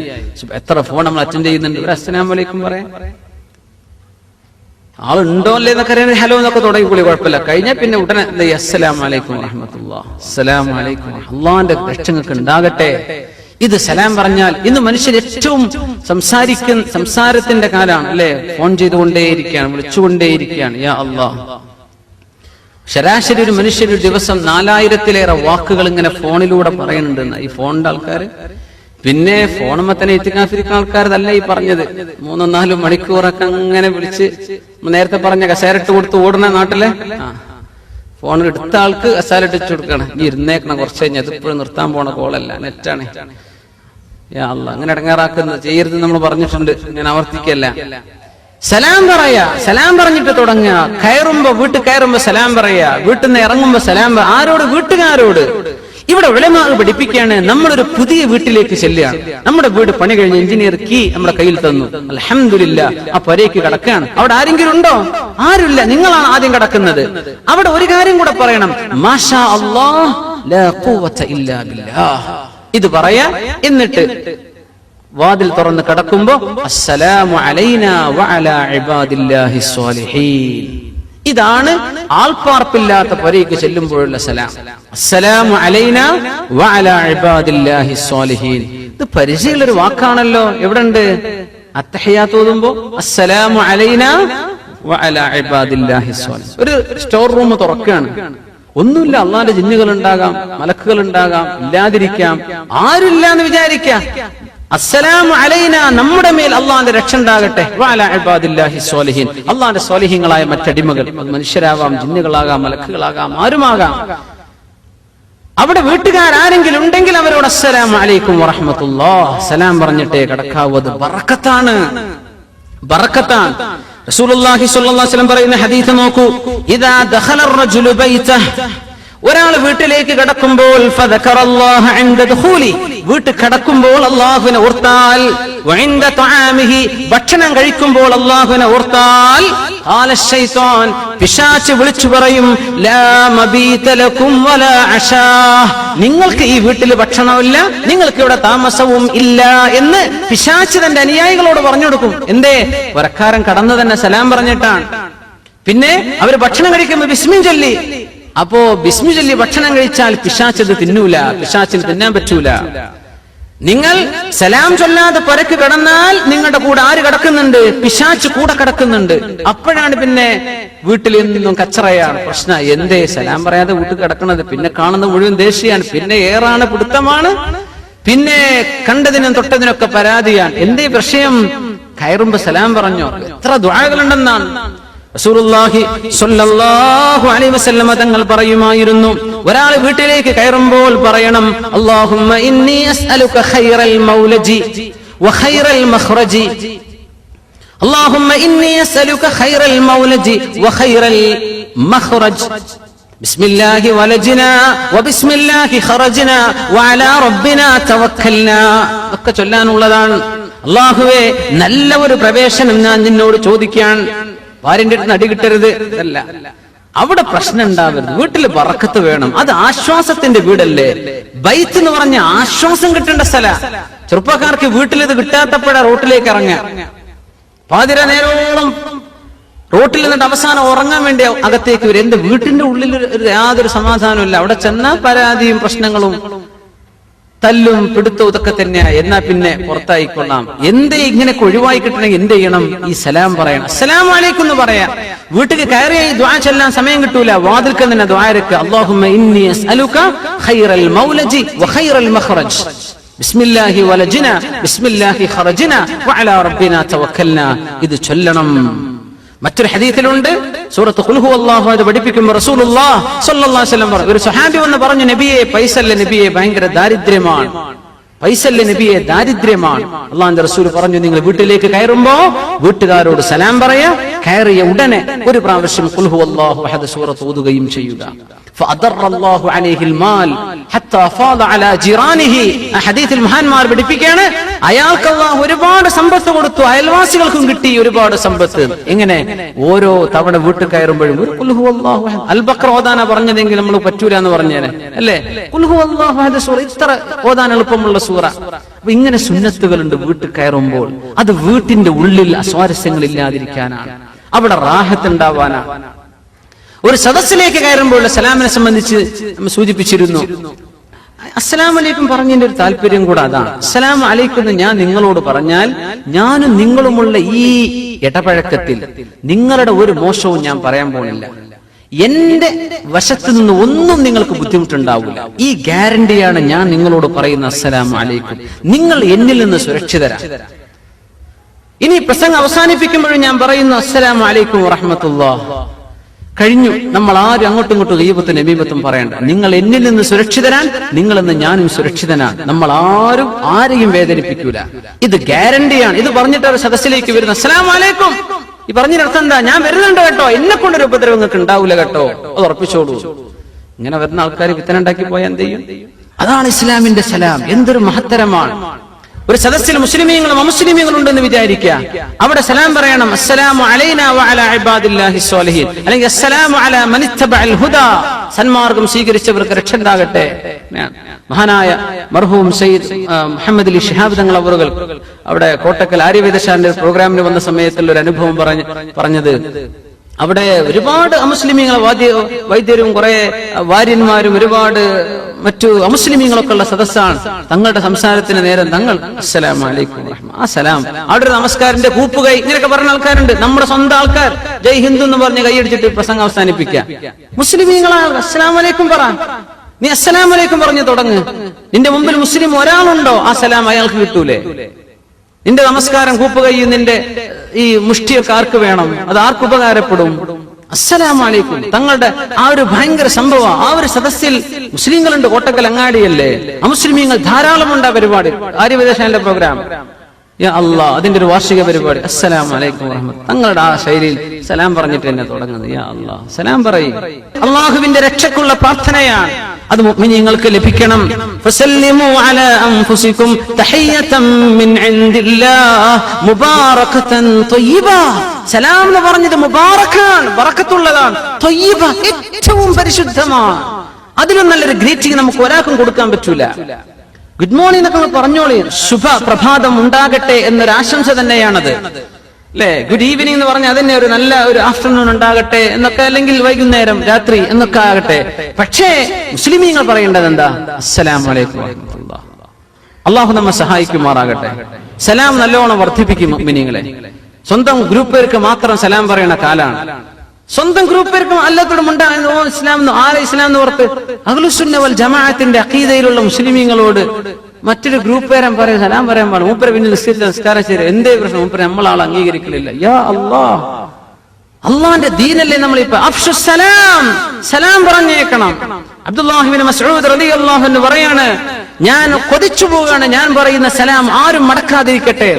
എത്ര ഫോൺ നമ്മൾ അറ്റൻഡ് ചെയ്യുന്നുണ്ട്? ഒരു അസ്സലാമു അലൈക്കും പറയാം. ആളുണ്ടോ അല്ലേ എന്നൊക്കെ അറിയാൻ ഹലോ എന്നൊക്കെ തുടങ്ങി കൂലി കുഴപ്പമില്ല. കഴിഞ്ഞാൽ പിന്നെ ഉടനെ അസ്സലാമു അലൈക്കും വറഹ്മത്തുള്ളാഹി, അസ്സലാമു അലൈക്കും, അള്ളാന്റെ രക്ഷങ്ങൾക്ക് ഉണ്ടാകട്ടെ. ഇത് സലാം പറഞ്ഞാൽ ഇന്ന് മനുഷ്യർ ഏറ്റവും സംസാരത്തിന്റെ കാലാണ് അല്ലെ. ഫോൺ ചെയ്തുകൊണ്ടേയിരിക്കുകയാണ്, വിളിച്ചുകൊണ്ടേയിരിക്കുകയാണ്. യാ അല്ലാഹ്, ശരാശരി ഒരു മനുഷ്യർ ഒരു ദിവസം 4000-ലേറെ വാക്കുകൾ ഇങ്ങനെ ഫോണിലൂടെ പറയുന്നുണ്ട് ഈ ഫോണിന്റെ ആൾക്കാര്. പിന്നെ ഫോണുമ്മ തന്നെ ഇത്തിക്കാഫിരിക്കുന്ന ആൾക്കാരല്ല ഈ പറഞ്ഞത്. 3-4 മണിക്കൂറൊക്കെ അങ്ങനെ വിളിച്ച്, നേരത്തെ പറഞ്ഞ കസേരട്ട് കൊടുത്ത് ഓടുന്ന നാട്ടിലെ ഫോൺ എടുത്ത ആൾക്ക് കസാലിട്ടിച്ചു കൊടുക്കണം. ഈ ഇരുന്നേക്കണം കുറച്ച് കഴിഞ്ഞാൽ. അതിപ്പോഴും നിർത്താൻ പോണ കോളല്ല, നെറ്റാണ്. യാ അല്ലാഹ്, അങ്ങനെ ഇടങ്ങാറാക്കുന്നത് ചെയ്യരുത് നമ്മൾ പറഞ്ഞിട്ടുണ്ട്. ഞാൻ ആവർത്തിക്കല്ല. സലാം പറയാ, സലാം പറഞ്ഞിട്ട് തുടങ്ങുക. വീട്ടിൽ കയറുമ്പോ സലാം പറയാ, വീട്ടിൽ നിന്ന് ഇറങ്ങുമ്പോ സലാം. ആരോട്? വീട്ടുകാരോട്. ഇവിടെ ഉലമാ പഠിപ്പിക്കുകയാണ്, നമ്മളൊരു പുതിയ വീട്ടിലേക്ക് ചെല്ലുകയാണ്. നമ്മുടെ വീട് പണി കഴിഞ്ഞ് എഞ്ചിനീയർ കീ നമ്മുടെ കയ്യിൽ തന്നു. അൽഹംദുലില്ലാ, ആ പുരയ്ക്ക് കടക്കുകയാണ്. അവിടെ ആരെങ്കിലും ഉണ്ടോ? ആരുമില്ല. നിങ്ങളാണ് ആദ്യം കടക്കുന്നത്. അവിടെ ഒരു കാര്യം കൂടെ പറയണം, മാഷാ അല്ലാഹ് ലാ ഖുവത ഇല്ലാ ബില്ലാഹ്. ഇത് പറയാ. എന്നിട്ട് വാതിൽ തുറന്ന് കടക്കുമ്പോ അസ്സലാമു അലൈനാ വഅലാ ഇബാദില്ലാഹി സ്വാലിഹീൻ. ഇതാണ് ആൾപ്പാർപ്പില്ലാത്ത പുരയ്ക്ക് ചെല്ലുമ്പോഴുള്ള സലാം. അസ്സലാമു അലൈനാ വഅലാ ഇബാദില്ലാഹി സ്വാലിഹീൻ. ഇത് പരിചയമുള്ളൊരു വാക്കാണല്ലോ. എവിടെ ഉണ്ട്? അത്തഹിയാത്ത് ഓതുമ്പോ അസ്സലാമു അലൈനാ വഅലാ ഇബാദില്ലാഹി സ്വാലിഹീൻ. ഒരു സ്റ്റോർ റൂം തുറക്കുകയാണ്. ഒന്നുമില്ല, അള്ളാന്റെ ജിന്നുകൾ ഉണ്ടാകാം, മലക്കുകൾ ഉണ്ടാകാം, ഇല്ലാതിരിക്കാം, ആരുമില്ല എന്ന് വിചാരിക്കാം. അസ്സലാമു അലൈനാ, നമ്മുടെ മേൽ അള്ളാന്റെ രക്ഷ ഉണ്ടാകട്ടെ. വഅലാ ഇബാദില്ലാഹി സ്വാലിഹീൻ, അള്ളാന്റെ സ്വാലിഹീങ്ങളായ മറ്റടിമകൾ, മനുഷ്യരാവാം, ജിന്നുകളാകാം, മലക്കുകളാകാം, ആരുമാകാം. അവിടെ വീട്ടുകാരെങ്കിലും ഉണ്ടെങ്കിൽ അവരോട് അസ്സലാമു അലൈക്കും വറഹ്മത്തുള്ളാഹ് സലാം പറഞ്ഞിട്ടേ കടക്കാവൂ. അത് ബറക്കത്താണ്, ബറക്കത്താണ്. റസൂലുള്ളാഹി സ്വല്ലല്ലാഹു അലൈഹി വസല്ലം പറയുന്ന ഹദീസ് നോക്കൂ. ഇദാ ദഖല അർ-റജുലു ബൈതഹു, ഒരാൾ വീട്ടിലേക്ക് കടക്കുമ്പോൾ വീട്ടിൽ കടക്കുമ്പോൾ അല്ലാഹുവിനെ ഓർത്താൽ, ഭക്ഷണം കഴിക്കുമ്പോൾ അല്ലാഹുവിനെ ഓർത്താൽ, പിശാച് വിളിച്ചു പറയും, നിങ്ങൾക്ക് ഈ വീട്ടിൽ ഭക്ഷണമില്ല, നിങ്ങൾക്ക് ഇവിടെ താമസവും ഇല്ല എന്ന് പിശാച് തന്റെ അനുയായികളോട് പറഞ്ഞു കൊടുക്കും. എന്തേ? പുരക്കാരൻ കടന്നു തന്നെ സലാം പറഞ്ഞിട്ടാണ്. പിന്നെ അവര് ഭക്ഷണം കഴിക്കുമ്പോൾ ബിസ്മി ചൊല്ലി. അപ്പോ ബിസ്മി ചൊല്ലി ഭക്ഷണം കഴിച്ചാൽ പിശാചത് തിന്നൂല, പിശാചിന് തിന്നാൻ പറ്റൂല. നിങ്ങൾ സലാം ചൊല്ലാതെ പുരക്ക് കിടന്നാൽ നിങ്ങളുടെ കൂടെ ആര് കിടക്കുന്നുണ്ട്? പിശാച് കൂടെ കിടക്കുന്നുണ്ട്. അപ്പോഴാണ് പിന്നെ വീട്ടിൽ നിന്നും കച്ചറയാണ്, പ്രശ്നം. എന്തേ സലാം പറയാതെ വീട്ടിൽ കിടക്കുന്നത്? പിന്നെ കാണുന്ന മുഴുവൻ ദേഷ്യാണ്, പിന്നെ ഏറാണ്, പിടുത്തമാണ്, പിന്നെ കണ്ടതിനും തൊട്ടതിനൊക്കെ പരാതിയാണ്. എന്തേ വിഷയം? കയറുമ്പോ സലാം പറഞ്ഞോ? എത്ര ദുആകളുണ്ടെന്നാണ് റസൂലുള്ളാഹി സ്വല്ലല്ലാഹു അലൈഹി വസല്ലം തങ്ങൾ പറയുമായിരുന്നു, ഒരാൾ വീട്ടിലേക്ക് കയറുമ്പോൾ പറയണം, അല്ലാഹുമ്മ ഇന്നി അസ്അലുക ഖൈറൽ മൗലജി വഖൈറൽ മഖ്റജി, അല്ലാഹുമ്മ ഇന്നി അസ്അലുക ഖൈറൽ മൗലജി വഖൈറൽ മഖ്റജ്, ബിസ്മില്ലാഹി വലജ്നാ വബിസ്മില്ലാഹി ഖറജ്നാ വഅലാ റബ്ബിനാ തവക്കൽനാ. ഒക്കെ ചൊല്ലാനുള്ളതാണ്. അല്ലാഹുവേ, നല്ല ഒരു പ്രവേശനം ഞാൻ നിന്നോട് ചോദിക്കാൻ. ഭാര്യന്റെ അടുത്ത് അടി കിട്ടരുത്, അല്ല, അവിടെ പ്രശ്നം ഉണ്ടാവരുത്. വീട്ടിൽ ബറക്കത്ത് വേണം. അത് ആശ്വാസത്തിന്റെ വീടല്ലേ. ബൈത്ത് എന്ന് പറഞ്ഞ ആശ്വാസം കിട്ടേണ്ട സ്ഥല. ചെറുപ്പക്കാർക്ക് വീട്ടിൽ ഇത് കിട്ടാത്തപ്പോഴാ റോട്ടിലേക്ക് ഇറങ്ങുക. പാതിര നേരോളം റോട്ടിൽ നിന്നിട്ട് അവസാനം ഉറങ്ങാൻ വേണ്ടി അകത്തേക്ക് വരും. എന്റെ വീട്ടിന്റെ ഉള്ളിൽ യാതൊരു സമാധാനമില്ല. അവിടെ ചെന്നാൽ പരാതിയും പ്രശ്നങ്ങളും തല്ലും പിടുത്തവും ഇതൊക്കെ തന്നെയാ. എന്നാ പിന്നെ പുറത്തായിക്കൊള്ളാം. എന്തേ ഇങ്ങനെയൊക്കെ ഒഴിവായി കിട്ടണമെങ്കിൽ എന്ത് ചെയ്യണം? ഈ സലാം പറയണം. അസ്സലാമു അലൈക്കും എന്ന് പറയാം. വീട്ടിൽ കയറിയ ഈ ദുആ ചൊല്ലാൻ സമയം കിട്ടൂല. വാതിൽക്കൽ തന്നെ ദുആ ഇറക്കുക. അല്ലാഹുമ്മ ഇന്നി അസ്അലുക ഖൈറൽ മൗലജി വഖൈറൽ മഖ്റജ്, ബിസ്മില്ലാഹി വലജ്നാ ബിസ്മില്ലാഹി ഖറജ്നാ വഅലാ റബ്ബിനാ തവക്കൽനാ. ഇത് ചൊല്ലണം. മറ്റൊരു ഹദീസിലുണ്ട്, സൂറത്ത് ഖുൽ ഹുവല്ലാഹു അത് പഠിപ്പിക്കുമ്പോൾ റസൂലുള്ളാഹി സ്വല്ലല്ലാഹു അലൈഹി വസല്ലം പറഞ്ഞു, ഒരു സ്വഹാബി വന്ന് പറഞ്ഞു, നബിയെ, പൈസല്ല നബിയെ, ഭയങ്കര ദാരിദ്ര്യമാണ്, പൈസല്ല നബിയെ, ദാരിദ്ര്യമാണ്. അല്ലാഹുവിന്റെ റസൂൽ പറഞ്ഞു, നിങ്ങൾ വീട്ടിലേക്ക് കയറുമ്പോ വീട്ടുകാരോട് സലാം പറയാ. കയറിയ ഉടനെ ഒരു പ്രാവശ്യം ഖുൽ ഹുവല്ലാഹു അഹദ് സൂറത്ത് ഓതുകയും ചെയ്യുക. ഫഅദറല്ലാഹു അലൈഹിൽ മാൽ ഹത്താ ഫാദ അലാ ജിറാനിഹി. ആ ഹദീസിൽ മഹാന്മാർ പഠിപ്പിക്കുകയാണ്, അയാൾക്ക് അല്ലാഹു ഒരുപാട് സമ്പത്ത് കൊടുത്തു, അയൽവാസികൾക്കും കിട്ടി ഒരുപാട് സമ്പത്ത്. എങ്ങനെ? ഓരോ തവണ വീട്ടിൽ കയറുമ്പോഴും ഒരു ഖുൽ ഹുവല്ലാഹു അഹദ്. അൽ ബഖറ ഓതാനാ പറഞ്ഞതെങ്കിൽ നമ്മൾ പറ്റൂല എന്ന് പറഞ്ഞേനെ, അല്ലേ? ഖുൽ ഹുവല്ലാഹു അഹദ് സൂറ ഇത്ര ഓതാൻ എളുപ്പമുള്ള സൂറ. അപ്പൊ ഇങ്ങനെ സുന്നത്തുകളുണ്ട് വീട്ടിൽ കയറുമ്പോൾ. അത് വീട്ടിന്റെ ഉള്ളിൽ അസ്വാരസ്യങ്ങൾ ഇല്ലാതിരിക്കാനാണ്, അവിടെ റാഹത്ത് ഉണ്ടാവാനാണ്. ഒരു സദസ്സിലേക്ക് കയറുമ്പോൾ സലാമിനെ സംബന്ധിച്ച് നമ്മൾ സൂചിപ്പിച്ചിരുന്നു. അസ്സലാമു അലൈക്കും പറഞ്ഞതിന്റെ ഒരു താല്പര്യം കൂടെ അതാണ്. അസ്സലാമു അലൈക്കും എന്ന് ഞാൻ നിങ്ങളോട് പറഞ്ഞാൽ, ഞാനും നിങ്ങളുമുള്ള ഈ ഇടപഴക്കത്തിൽ നിങ്ങളുടെ ഒരു മോശവും ഞാൻ പറയാൻ പോകുന്നില്ല. എന്റെ വശത്തു നിന്ന് ഒന്നും നിങ്ങൾക്ക് ബുദ്ധിമുട്ടുണ്ടാവില്ല. ഈ ഗ്യാരണ്ടിയാണ് ഞാൻ നിങ്ങളോട് പറയുന്ന അസ്സലാമു അലൈക്കും. നിങ്ങൾ എന്നിൽ നിന്ന് സുരക്ഷിതരാണ്. ഇനി പ്രസംഗം അവസാനിപ്പിക്കുമ്പോഴും ഞാൻ പറയുന്നു അസ്സലാമു അലൈക്കും വറഹ്മത്തുള്ളാഹി. കഴിഞ്ഞു. നമ്മൾ ആരും അങ്ങോട്ടും ഇങ്ങോട്ടും ഗീബത്തും നമീമത്തും പറയണ്ട. നിങ്ങൾ എന്നിൽ നിന്ന് സുരക്ഷിതരാൻ, നിങ്ങളെന്ന് ഞാനും സുരക്ഷിതനാണ്. നമ്മൾ ആരും ആരെയും വേദനിപ്പിക്കൂല. ഇത് ഗ്യാരണ്ടിയാണ്. ഇത് പറഞ്ഞിട്ട് ഒരു സദസ്സിലേക്ക് വരുന്ന അസ്സലാമു അലൈക്കും, ഈ പറഞ്ഞതിനർത്ഥം എന്താ? ഞാൻ വരുന്നുണ്ട് കേട്ടോ, എന്നെ കൊണ്ടൊരു ഉപദ്രവം നിങ്ങൾക്ക് ഉണ്ടാവില്ല കേട്ടോ, അത് ഉറപ്പിച്ചോളൂ. ഇങ്ങനെ വരുന്ന ആൾക്കാർ വിത്തനുണ്ടാക്കി പോയാൽ എന്ത് ചെയ്യും? അതാണ് ഇസ്ലാമിന്റെ സലാം. എന്തൊരു മഹത്തരമാണ്. ഒരു സദസ്സിൽ മുസ്ലിമീങ്ങളും അമുസ്ലിമീങ്ങളും ഉണ്ടെന്ന് വിചാരിക്കുക. അവിടെ സലാം പറയണം, അസ്സലാമു അലൈനാ വഅലാ ഇബാദില്ലാഹി സ്വാലിഹീൻ, അല്ലെങ്കിൽ അസ്സലാമു അലാ മൻ ഇത്തബഅൽ ഹുദാ, സന്മാർഗം സ്വീകരിച്ചവർക്ക് രക്ഷ ഉണ്ടാകട്ടെ. മഹാനായ മർഹൂം സയ്യിദ് മുഹമ്മദ് അലി ശിഹാബ് തങ്ങൾ അവറുകൾ അവിടെ കോട്ടക്കൽ ആര്യവേദശാലയുടെ പ്രോഗ്രാമിന് വന്ന സമയത്തുള്ള ഒരു അനുഭവം പറഞ്ഞത്, അവിടെ ഒരുപാട് അമുസ്ലിമീങ്ങളെ വൈദ്യരും കുറെ വാര്യന്മാരും ഒരുപാട് മറ്റു അമുസ്ലിമീങ്ങളൊക്കെ ഉള്ള സദസ്സാണ്. തങ്ങളുടെ സംസാരത്തിന് നേരം തങ്ങൾ അസ്സലാമു അലൈക്കും വറഹ്മ, ആ സലാം, അവിടെ നമസ്കാരന്റെ കൂപ്പുകൈ ഇങ്ങനെയൊക്കെ പറഞ്ഞ ആൾക്കാരുണ്ട്. നമ്മുടെ സ്വന്തം ആൾക്കാർ ജയ് ഹിന്ദു എന്ന് പറഞ്ഞ് കൈയടിച്ചിട്ട് പ്രസംഗം അവസാനിപ്പിക്കുക. മുസ്ലിമീങ്ങളാ അസ്സലാമു അലൈക്കും പറ, നീ അസ്സലാമു അലൈക്കും പറഞ്ഞു തുടങ്ങ്. നിന്റെ മുമ്പിൽ മുസ്ലിം ഒരാളുണ്ടോ, ആ സലാം അയാൾക്ക് കിട്ടൂലേ? നിന്റെ നമസ്കാരം കൂപ്പുകയും നിന്റെ ഈ മുഷ്ടിയൊക്കെ ആർക്ക് വേണം? അത് ആർക്ക് ഉപകാരപ്പെടും? അസ്സലാമു അലൈക്കും. തങ്ങളുടെ ആ ഒരു ഭയങ്കര സംഭവം. ആ ഒരു സദസ്സിൽ മുസ്ലിങ്ങളുണ്ട്, കോട്ടക്കൽ അങ്ങാടിയല്ലേ, അമുസ്ലിമീങ്ങൾ ധാരാളമുണ്ട്. ആ പരിപാടി ആര്യവേദശാലയുടെ പ്രോഗ്രാം. യാ അല്ലാഹ്, അതിന്റെ ഒരു വാർഷിക പരിപാടി, അസ്സലാമു അലൈക്കും വറഹ്മത്തുള്ളാഹി, തങ്ങളുടെ ആ ശൈലിയിൽ സലാം പറഞ്ഞിട്ട് തന്നെ തുടങ്ങുന്നത്. യാ അല്ലാഹ്, സലാം പറയും. അള്ളാഹുവിന്റെ രക്ഷക്കുള്ള പ്രാർത്ഥനയാണ്, അത് മുഅ്മിനീങ്ങൾക്ക് ലഭിക്കണം. ഫസല്ലിമു അലാ അൻഫുസികും തഹിയ്യതൻ മിൻ ഇൻദില്ലാഹ് മുബാറകതൻ ത്വയ്യിബ. സലാം എന്ന് പറഞ്ഞത് മുബാറക്കാണ്, ബറക്കത്തുള്ളതാണ്. ത്വയ്യിബ, ഏറ്റവും പരിശുദ്ധമാണ്. അതിലും നല്ലൊരു ഗ്രീറ്റിംഗ് നമുക്ക് ഒരാൾക്കും കൊടുക്കാൻ പറ്റൂല. ഗുഡ് മോർണിംഗ് എന്നൊക്കെ പറഞ്ഞോളി, ശുഭ പ്രഭാതം ഉണ്ടാകട്ടെ എന്നൊരു ആശംസ തന്നെയാണത്, അല്ലെ? ഗുഡ് ഈവനിങ് എന്ന് പറഞ്ഞാൽ അതിനെ ഒരു നല്ല ഒരു ആഫ്റ്റർനൂൺ ഉണ്ടാകട്ടെ എന്നൊക്കെ, അല്ലെങ്കിൽ വൈകുന്നേരം, രാത്രി എന്നൊക്കെ ആകട്ടെ. പക്ഷേ മുസ്ലിമീങ്ങൾ പറയേണ്ടത് എന്താ? അസ്സലാമു അലൈക്കും വറഹ്മത്തുള്ളാഹി. അള്ളാഹു നമ്മെ സഹായിക്കുമാറാകട്ടെ. സലാം നല്ലോണം വർദ്ധിപ്പിക്കും മുഅ്മിനീങ്ങളെ. സ്വന്തം ഗ്രൂപ്പുകാർക്ക് മാത്രം സലാം പറയുന്ന കാലാണ്. സ്വന്തം ഗ്രൂപ്പുകാർക്കും അല്ലാത്തോടും ഉണ്ടാകുന്നു ഇസ്ലാം, ആരെ ഇസ്ലാം എന്ന് ഓർത്ത് അഹ്ലുസുന്ന വൽ ജമാഅത്തിന്റെ അഖീദയിലുള്ള മുസ്ലിമീങ്ങളോട് മറ്റൊരു ഗ്രൂപ്പുകാരൻ പറയും സലാം പറയാൻ പാടില്ല. മൂപ്പരെ പിന്നെ നിസ്കാരം ശരി, എന്തേ പ്രശ്നം? മൂപ്പരെ നമ്മളാൾ അംഗീകരിക്കലില്ല. യാ അല്ലാഹ്, അള്ളാന്റെ ദീനല്ലേ നമ്മളിപ്പോ. അഫ്ശു സലാം, സലാം പറഞ്ഞേക്കണം. അബ്ദുല്ലാഹി ഇബ്നു മസ്ഊദ് റളിയല്ലാഹു അൻഹു പറയാണ്, ഞാൻ കൊതിച്ചു പോവുകയാണ്, ഞാൻ പറയുന്ന സലാം ആരും മടക്കാതിരിക്കട്ടെ.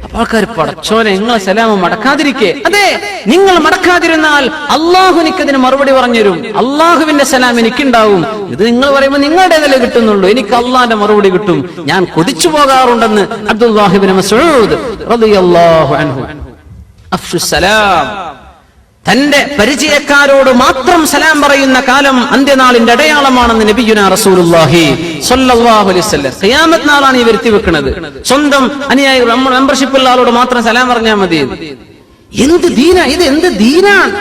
അപ്പൊ ആൾക്കാർ, പടച്ചോനെ നിങ്ങളെ സലാം മടക്കാതിരിക്കേ? അതെ, നിങ്ങൾ മടക്കാതിരുന്നാൽ അള്ളാഹു എനിക്കതിന് മറുപടി പറഞ്ഞുതരും. അള്ളാഹുവിന്റെ സലാം എനിക്കുണ്ടാവും. ഇത് നിങ്ങൾ പറയുമ്പോൾ നിങ്ങളുടേതല്ലേ കിട്ടുന്നുള്ളൂ, എനിക്ക് അള്ളാന്റെ മറുപടി കിട്ടും. ഞാൻ കൊതിച്ചു പോകാറുണ്ടെന്ന് അബ്ദുല്ലാഹി ഇബ്നു മസ്ഊദ് റളിയല്ലാഹു അൻഹു. അഫ്ശു സലാം, തന്റെ പരിചയക്കാരോട് മാത്രം സലാം പറയുന്ന കാലം അന്ത്യനാളിന്റെ അടയാളമാണെന്ന് നബിയുനാ റസൂലുള്ളാഹി സ്വല്ലല്ലാഹു അലൈഹി വസല്ലം. ഖിയാമത്ത് നാളാണ് ഈ വരുത്തി വെക്കുന്നത്. സ്വന്തം അനുയായികൾ, നമ്മൾ മെമ്പർഷിപ്പ് ഉള്ള ആളോട് മാത്രം സലാം പറഞ്ഞാൽ മതി. എന്ത് ദീനാ ഇത്? എന്ത് ദീനാണ്?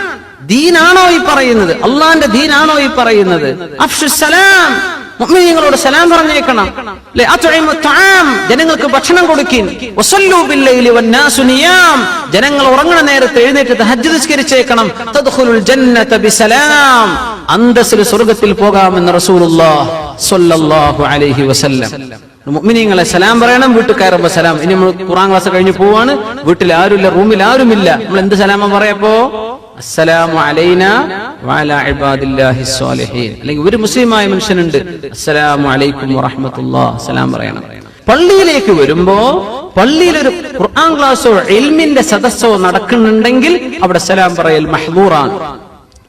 ദീനാണോ ഈ പറയുന്നത്? അള്ളാന്റെ ദീനാണോ ഈ പറയുന്നത്? അഫ്ശു സലാം, മുഅ്മിനീങ്ങളോട് സലാം പറഞ്ഞേക്കണം. ജനങ്ങൾക്ക് ഭക്ഷണം കൊടുക്കിൻ. ജനങ്ങൾ ഉറങ്ങുന്ന നേരത്ത് എഴുന്നേറ്റ് തഹജ്ജുദ് നിസ്കരിച്ചേക്കണം. തദ്ഖുലുൽ ജന്നത ബിസലാം, അന്തസ്സിൽ സ്വർഗ്ഗത്തിൽ പോകാമെന്ന് റസൂലുള്ളാഹി സ്വല്ലല്ലാഹു അലൈഹി വസല്ലം. മുഅ്മിനീങ്ങളെ സലാം പറയണം. വീട്ടിൽ കയറുമ്പോ സലാം. ഇനി നമ്മൾ ഖുർആൻ ക്ലാസ് കഴിഞ്ഞ് പോവാണ്, വീട്ടിൽ ആരുമില്ല, റൂമിൽ ആരുമില്ല, നമ്മൾ എന്ത് സലാമ പറയപ്പോ? അസ്സലാമു അലൈനാ വഅലാ ഇബാദില്ലാഹി സ്വാലിഹീൻ. അല്ലെങ്കിൽ ഒരു മുസ്ലിമായ മനുഷ്യനുണ്ട്, അസ്സലാമു അലൈക്കും വറഹ്മത്തുള്ളാഹി, സലാം പറയണം. പള്ളിയിലേക്ക് വരുമ്പോ, പള്ളിയിൽ ഒരു ഖുർആൻ ക്ലാസോ ഇൽമിന്റെ സദസ്സോ നടക്കുന്നുണ്ടെങ്കിൽ അവിടെ സലാം പറയൽ മഹ്ദൂറാണ്.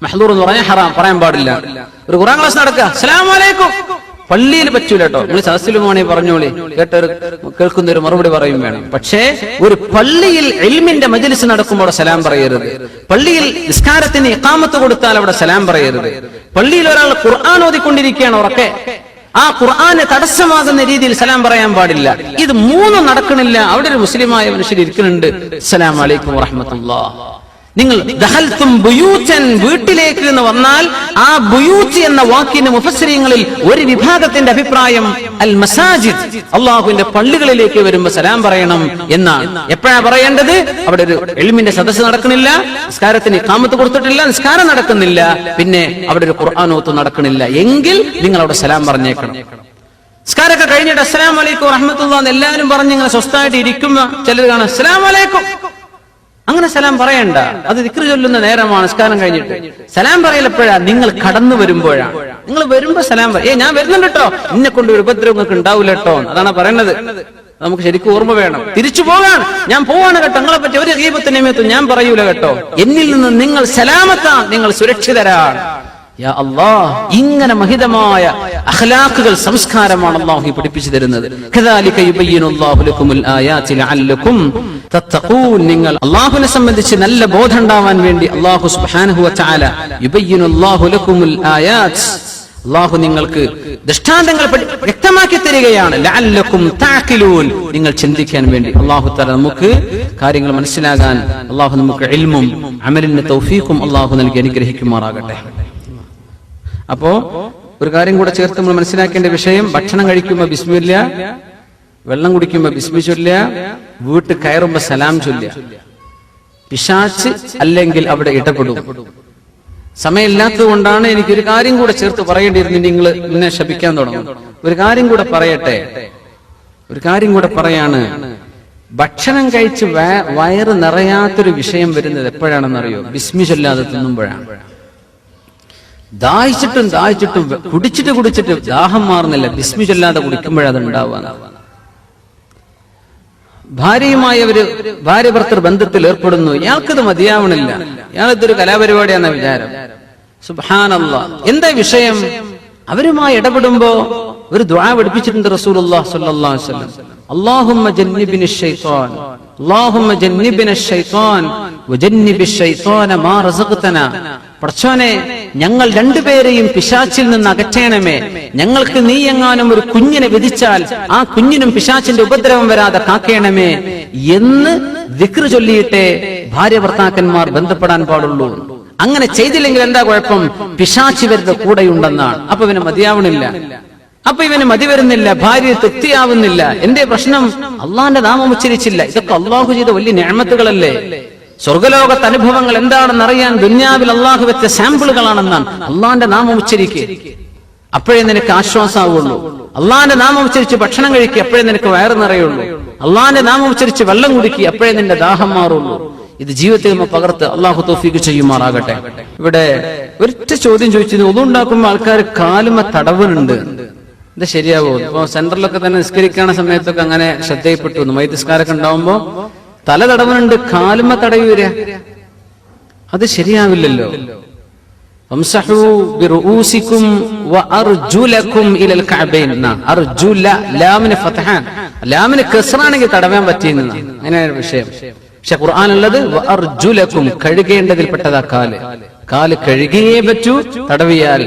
മഹ്ദൂർ എന്ന് പറഞ്ഞാൽ ഹറാം, പറയാൻ പാടില്ല. ഒരു ഖുർആൻ ക്ലാസ് നടക്കുക, അസ്സലാമു അലൈക്കും, പള്ളിയിൽ പറ്റൂല കേട്ടോ. നിങ്ങൾ സദസ്സിലും വേണേ പറഞ്ഞോളി, കേൾക്കുന്ന ഒരു മറുപടി പറയും വേണം. പക്ഷേ ഒരു പള്ളിയിൽ ഇൽമിന്റെ മജ്ലിസ് നടക്കുമ്പോൾ സലാം പറയരുത്. പള്ളിയിൽ നിസ്കാരത്തിന് ഇഖാമത്ത് കൊടുത്താൽ അവിടെ സലാം പറയരുത്. പള്ളിയിൽ ഒരാൾ ഖുർആൻ ഓതിക്കൊണ്ടിരിക്കുകയാണ് ഉറക്കെ, ആ ഖുർആന് തടസ്സമാകുന്ന രീതിയിൽ സലാം പറയാൻ പാടില്ല. ഇത് മൂന്നും നടക്കണില്ല. അവിടെ ഒരു മുസ്ലിമായ മനുഷ്യർ ഇരിക്കുന്നുണ്ട്, അസ്സലാമു അലൈക്കും വറഹ്മത്തുള്ളാഹി. നിങ്ങൾ ദഖൽതും ബുയൂതൻ, വീട്ടിലേക്ക് എന്ന് വന്നാൽ ആ ബുയൂത്ത് എന്ന വാക്കിന് മുഫസ്സിരീങ്ങളിൽ ഒരു വിഭാഗത്തിന്റെ അഭിപ്രായം അൽ മസാജിദ്, അല്ലാഹുവിന്റെ പള്ളികളിലേക്ക് വരുമ്പോൾ സലാം പറയണം എന്നാണ്. എപ്പോഴാ പറയേണ്ടത്? അവിടെ ഒരു ഇൽമിന്റെ സദസ്സ് നടക്കണില്ല, നിസ്കാരത്തിന് ഇഖാമത്ത് കൊടുത്തിട്ടില്ല, നിസ്കാരം നടക്കുന്നില്ല, പിന്നെ അവിടെ ഒരു ഖുർആൻ ഓത്ത് നടക്കണില്ല എങ്കിൽ നിങ്ങൾ അവിടെ സലാം പറഞ്ഞേക്കണം. നിസ്കാരമൊക്കെ കഴിഞ്ഞിട്ട് അസ്സലാമു അലൈക്കും വറഹ്മത്തുള്ളാഹി എന്ന് എല്ലാവരും പറഞ്ഞ് ഇങ്ങനെ സ്വസ്ഥമായിട്ട് ഇരിക്കുമ്പോ ചിലർ കാണാം അസ്സലാമു അലൈക്കും. അങ്ങനെ സലാം പറയണ്ട, അത് ദിക്ർ ചൊല്ലുന്ന നേരമാണ്. നിസ്കാരം കഴിഞ്ഞിട്ട് സലാം പറയലപ്പോഴാ? നിങ്ങൾ കടന്നു വരുമ്പോഴാണ്. നിങ്ങൾ വരുമ്പോ സലാം ഞാൻ വരുന്നുണ്ട് കേട്ടോ, എന്നെ കൊണ്ട് ഒരു ഉപദ്രവം നിങ്ങൾക്ക് ഉണ്ടാവില്ല കേട്ടോ, അതാണ് പറയുന്നത്. നമുക്ക് ശരിക്കും ഓർമ്മ വേണം. തിരിച്ചു പോകാൻ ഞാൻ പോവാണ് കേട്ടോ, നിങ്ങളെ പറ്റി ഒരു ഗീബത്ത് നിമിത്തം ഞാൻ പറയൂല കേട്ടോ. എന്നിൽ നിന്ന് നിങ്ങൾ സലാമത്താണ്, നിങ്ങൾ സുരക്ഷിതരാണ്. യാ അല്ലാഹ്, ഇങ്ങനെ മഹിതമായ അഖ്ലാഖുകൾ, സംസ്കാരമാണ് അല്ലാഹു പഠിപ്പിച്ചു തരുന്നത്. കദാലിക യുബയ്യിനുല്ലാഹു ലക്കുമുൽ ആയാതി ലഅല്ലക്കും തത്തഖൂൻ. നിങ്ങൾ അല്ലാഹുവിനെ സംബന്ധിച്ച് നല്ല ബോധം ഉണ്ടാവാൻ വേണ്ടി അല്ലാഹു സുബ്ഹാനഹു വ തആല യുബയ്യിനുല്ലാഹു ലക്കുമുൽ ആയാത്, അല്ലാഹു നിങ്ങൾക്ക് ദൃഷ്ടാന്തങ്ങൾ വ്യക്തമാക്കി തരികയാണ്. ലഅല്ലക്കും തഅഖിലൂൻ, നിങ്ങൾ ചിന്തിക്കാൻ വേണ്ടി. അല്ലാഹു തആല നമുക്ക് കാര്യങ്ങൾ മനസ്സിലാകാൻ അല്ലാഹു നമുക്ക് ഇൽമും അമലിന് തൗഫീഖും അല്ലാഹു നൽകി അനുഗ്രഹിക്കുമാറാകട്ടെ. അപ്പോ ഒരു കാര്യം കൂടെ ചേർത്ത് നമ്മൾ മനസ്സിലാക്കേണ്ട വിഷയം, ഭക്ഷണം കഴിക്കുമ്പോ ബിസ്മില്ല, വെള്ളം കുടിക്കുമ്പോ ബിസ്മി ചൊല്ലുക, വീട്ടിൽ കയറുമ്പോ സലാം ചൊല്ലുക. പിശാച് അല്ലെങ്കിൽ അവിടെ ഇടപെടും. സമയമില്ലാത്തത് കൊണ്ടാണ് എനിക്കൊരു കാര്യം കൂടെ ചേർത്ത് പറയേണ്ടിയിരുന്നു. നിങ്ങൾ എന്നെ ശപിക്കാൻ തുടങ്ങും. ഒരു കാര്യം കൂടെ പറയട്ടെ, ഒരു കാര്യം കൂടെ പറയാണ്. ഭക്ഷണം കഴിച്ച് വയറ് നിറയാത്തൊരു വിഷയം വരുന്നത് എപ്പോഴാണെന്നറിയോ? ബിസ്മി ചൊല്ലാതെ തിന്നുമ്പോഴാണ്. ദാഹിച്ചിട്ടും കുടിച്ചിട്ട് ദാഹം മാറുന്നില്ല, ബിസ്മി ചൊല്ലാതെ കുടിക്കുമ്പോഴത് ഉണ്ടാവുക. ഭാര്യയുമായി ഭാര്യ ഭർത്തൃ ബന്ധത്തിൽ ഏർപ്പെടുന്നു, ഇയാൾക്കിത് മതിയാവണില്ല, ഇയാളിതൊരു കലാപരിപാടിയാണെന്ന വിചാരം. സുബ്ഹാനല്ലാഹ്, എന്താ വിഷയം? അവരുമായി ഇടപെടുമ്പോ ഒരു ദുആ പഠിപ്പിച്ചിട്ടുണ്ട് റസൂലുള്ളാഹി സ്വല്ലല്ലാഹു അലൈഹി വസല്ലം. അല്ലാഹുമ്മ ജന്നിബിനിശ് ശൈത്വാൻ, അല്ലാഹുമ്മ ജന്നിബിനശ് ശൈത്വാൻ വജന്നിബിശ് ശൈത്വാന മാ റസഖ്തനാ. പടച്ചോനെ, ഞങ്ങൾ രണ്ടുപേരെയും പിശാചിൽ നിന്ന് അകറ്റണമേ. ഞങ്ങൾക്ക് നീ എങ്ങാനും ഒരു കുഞ്ഞിനെ വിധിച്ചാൽ ആ കുഞ്ഞിനും പിശാചിന്റെ ഉപദ്രവം വരാതെ കാക്കേണമേ എന്ന് ദിക്ർ ചൊല്ലിയിട്ടേ ഭാര്യ ഭർത്താക്കന്മാർ ബന്ധപ്പെടാൻ പാടുള്ളൂ. അങ്ങനെ ചെയ്തില്ലെങ്കിൽ എന്താ കുഴപ്പം? പിശാചി ഇവരുടെ കൂടെയുണ്ടെന്നാണ്. അപ്പൊ ഇവന് മതിയാവണില്ല, അപ്പൊ ഇവന് മതി വരുന്നില്ല, ഭാര്യ തൃപ്തിയാവുന്നില്ല. എന്തേ പ്രശ്നം? അള്ളാന്റെ നാമം ഉച്ചരിച്ചില്ല. ഇതൊക്കെ അള്ളാഹു ചെയ്ത വലിയ നിഅമത്തുകളല്ലേ? സ്വർഗലോകത്തെ അനുഭവങ്ങൾ എന്താണെന്ന് അറിയാൻ ദുന്യാവിൽ അള്ളാഹു വെച്ച സാമ്പിളുകളാണെന്നാണ്. അള്ളാന്റെ നാമം ഉച്ചരിക്കുക, അപ്പോഴേ നിനക്ക് ആശ്വാസമാവുള്ളൂ. അള്ളാന്റെ നാമം ഉച്ചരിച്ച് ഭക്ഷണം കഴിക്കുക, അപ്പോഴേ നിനക്ക് വയറ് നിറയുള്ളൂ. അള്ളാന്റെ നാമം ഉച്ചരിച്ച് വെള്ളം കുടിക്കുക, അപ്പോഴേ നിന്റെ ദാഹം മാറുള്ളൂ. ഇത് ജീവിതത്തിൽ നമ്മൾ പകർത്ത് അള്ളാഹു തൗഫീഖ് ചെയ്യുമാറാകട്ടെ. ഇവിടെ ഒരൊറ്റ ചോദ്യം ചോദിച്ചത്, ഒതു ഉണ്ടാക്കുമ്പോൾ ആൾക്കാർ കാലുമ തടവുന്നുണ്ട്, ഇത് ശരിയാവോ? ഇപ്പൊ സെന്ററിലൊക്കെ തന്നെ നിസ്കരിക്കുന്ന സമയത്തൊക്കെ അങ്ങനെ ശ്രദ്ധയിൽപ്പെട്ടു. മൈതിസ്കാരൊക്കെ ഉണ്ടാവുമ്പോ തല തടവുന്നുണ്ട്, കാലുമ തടയൂര, അത് ശരിയാവില്ലല്ലോ. വംസഹു ബിറുഊസികും വഅർജുലകും ഇലൽ കഅബൈൻ. അർജുല ലാമിന് ഫത്ഹാൻ, ലാമിന് കസ്റാണെങ്കിൽ തടവാൻ പറ്റിയെന്ന അങ്ങനെയാണ് വിഷയം. പക്ഷെ ഖുർആനുള്ളത് വഅർജുലകും, കഴുകേണ്ടതിൽപ്പെട്ടതാ കാല്. കാല് കഴുകിയേ പറ്റൂ, തടവിയാൽ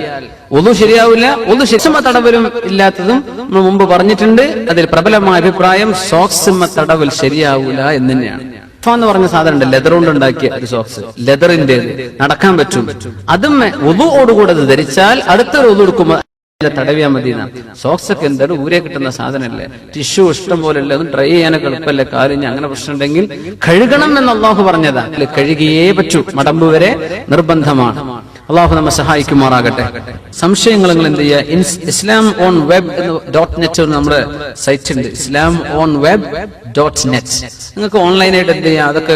ഒതു ശരിയാവില്ല. ഒതു ശിക്ഷമ തടവലും ഇല്ലാത്തതും നമ്മൾ മുമ്പ് പറഞ്ഞിട്ടുണ്ട്. അതിൽ പ്രബലമായ അഭിപ്രായം സോക്സിമ തടവൽ ശരിയാവൂല എന്ന് തന്നെയാണ്. എന്ന് പറഞ്ഞ സാധനം ഉണ്ട്, ലെതർ കൊണ്ട് ഉണ്ടാക്കിയ ഒരു സോക്സ്, ലെതറിന്റെ നടക്കാൻ പറ്റും. അതും ഒതുവോടുകൂടെ ധരിച്ചാൽ അടുത്തൊരു ഒതു എടുക്കുമ്പോൾ തടവിയാൽ മതി. സോക്സ് ഒക്കെ എന്താണ് ഊരെ കിട്ടുന്ന സാധനമല്ലേ, ടിഷ്യൂ ഇഷ്ടം പോലെ അല്ലേ, അത് ഡ്രൈ ചെയ്യാനൊക്കെ എളുപ്പമല്ലേ. കാലിന് അങ്ങനെ പ്രശ്നം ഉണ്ടെങ്കിൽ കഴുകണം എന്ന് അള്ളാഹു പറഞ്ഞതാ. കഴുകിയേ പറ്റൂ, മടമ്പ് വരെ നിർബന്ധമാണ്. അള്ളാഹു നമ്മെ സഹായിക്കുമാറാകട്ടെ. സംശയങ്ങൾ നിങ്ങൾ എന്ത് ചെയ്യുക, ഇസ്ലാം ഓൺ വെബ് .net നമ്മുടെ സൈറ്റ് ഉണ്ട്, islam on web.net. നിങ്ങൾക്ക് ഓൺലൈനായിട്ട് എന്ത് ചെയ്യാം, അതൊക്കെ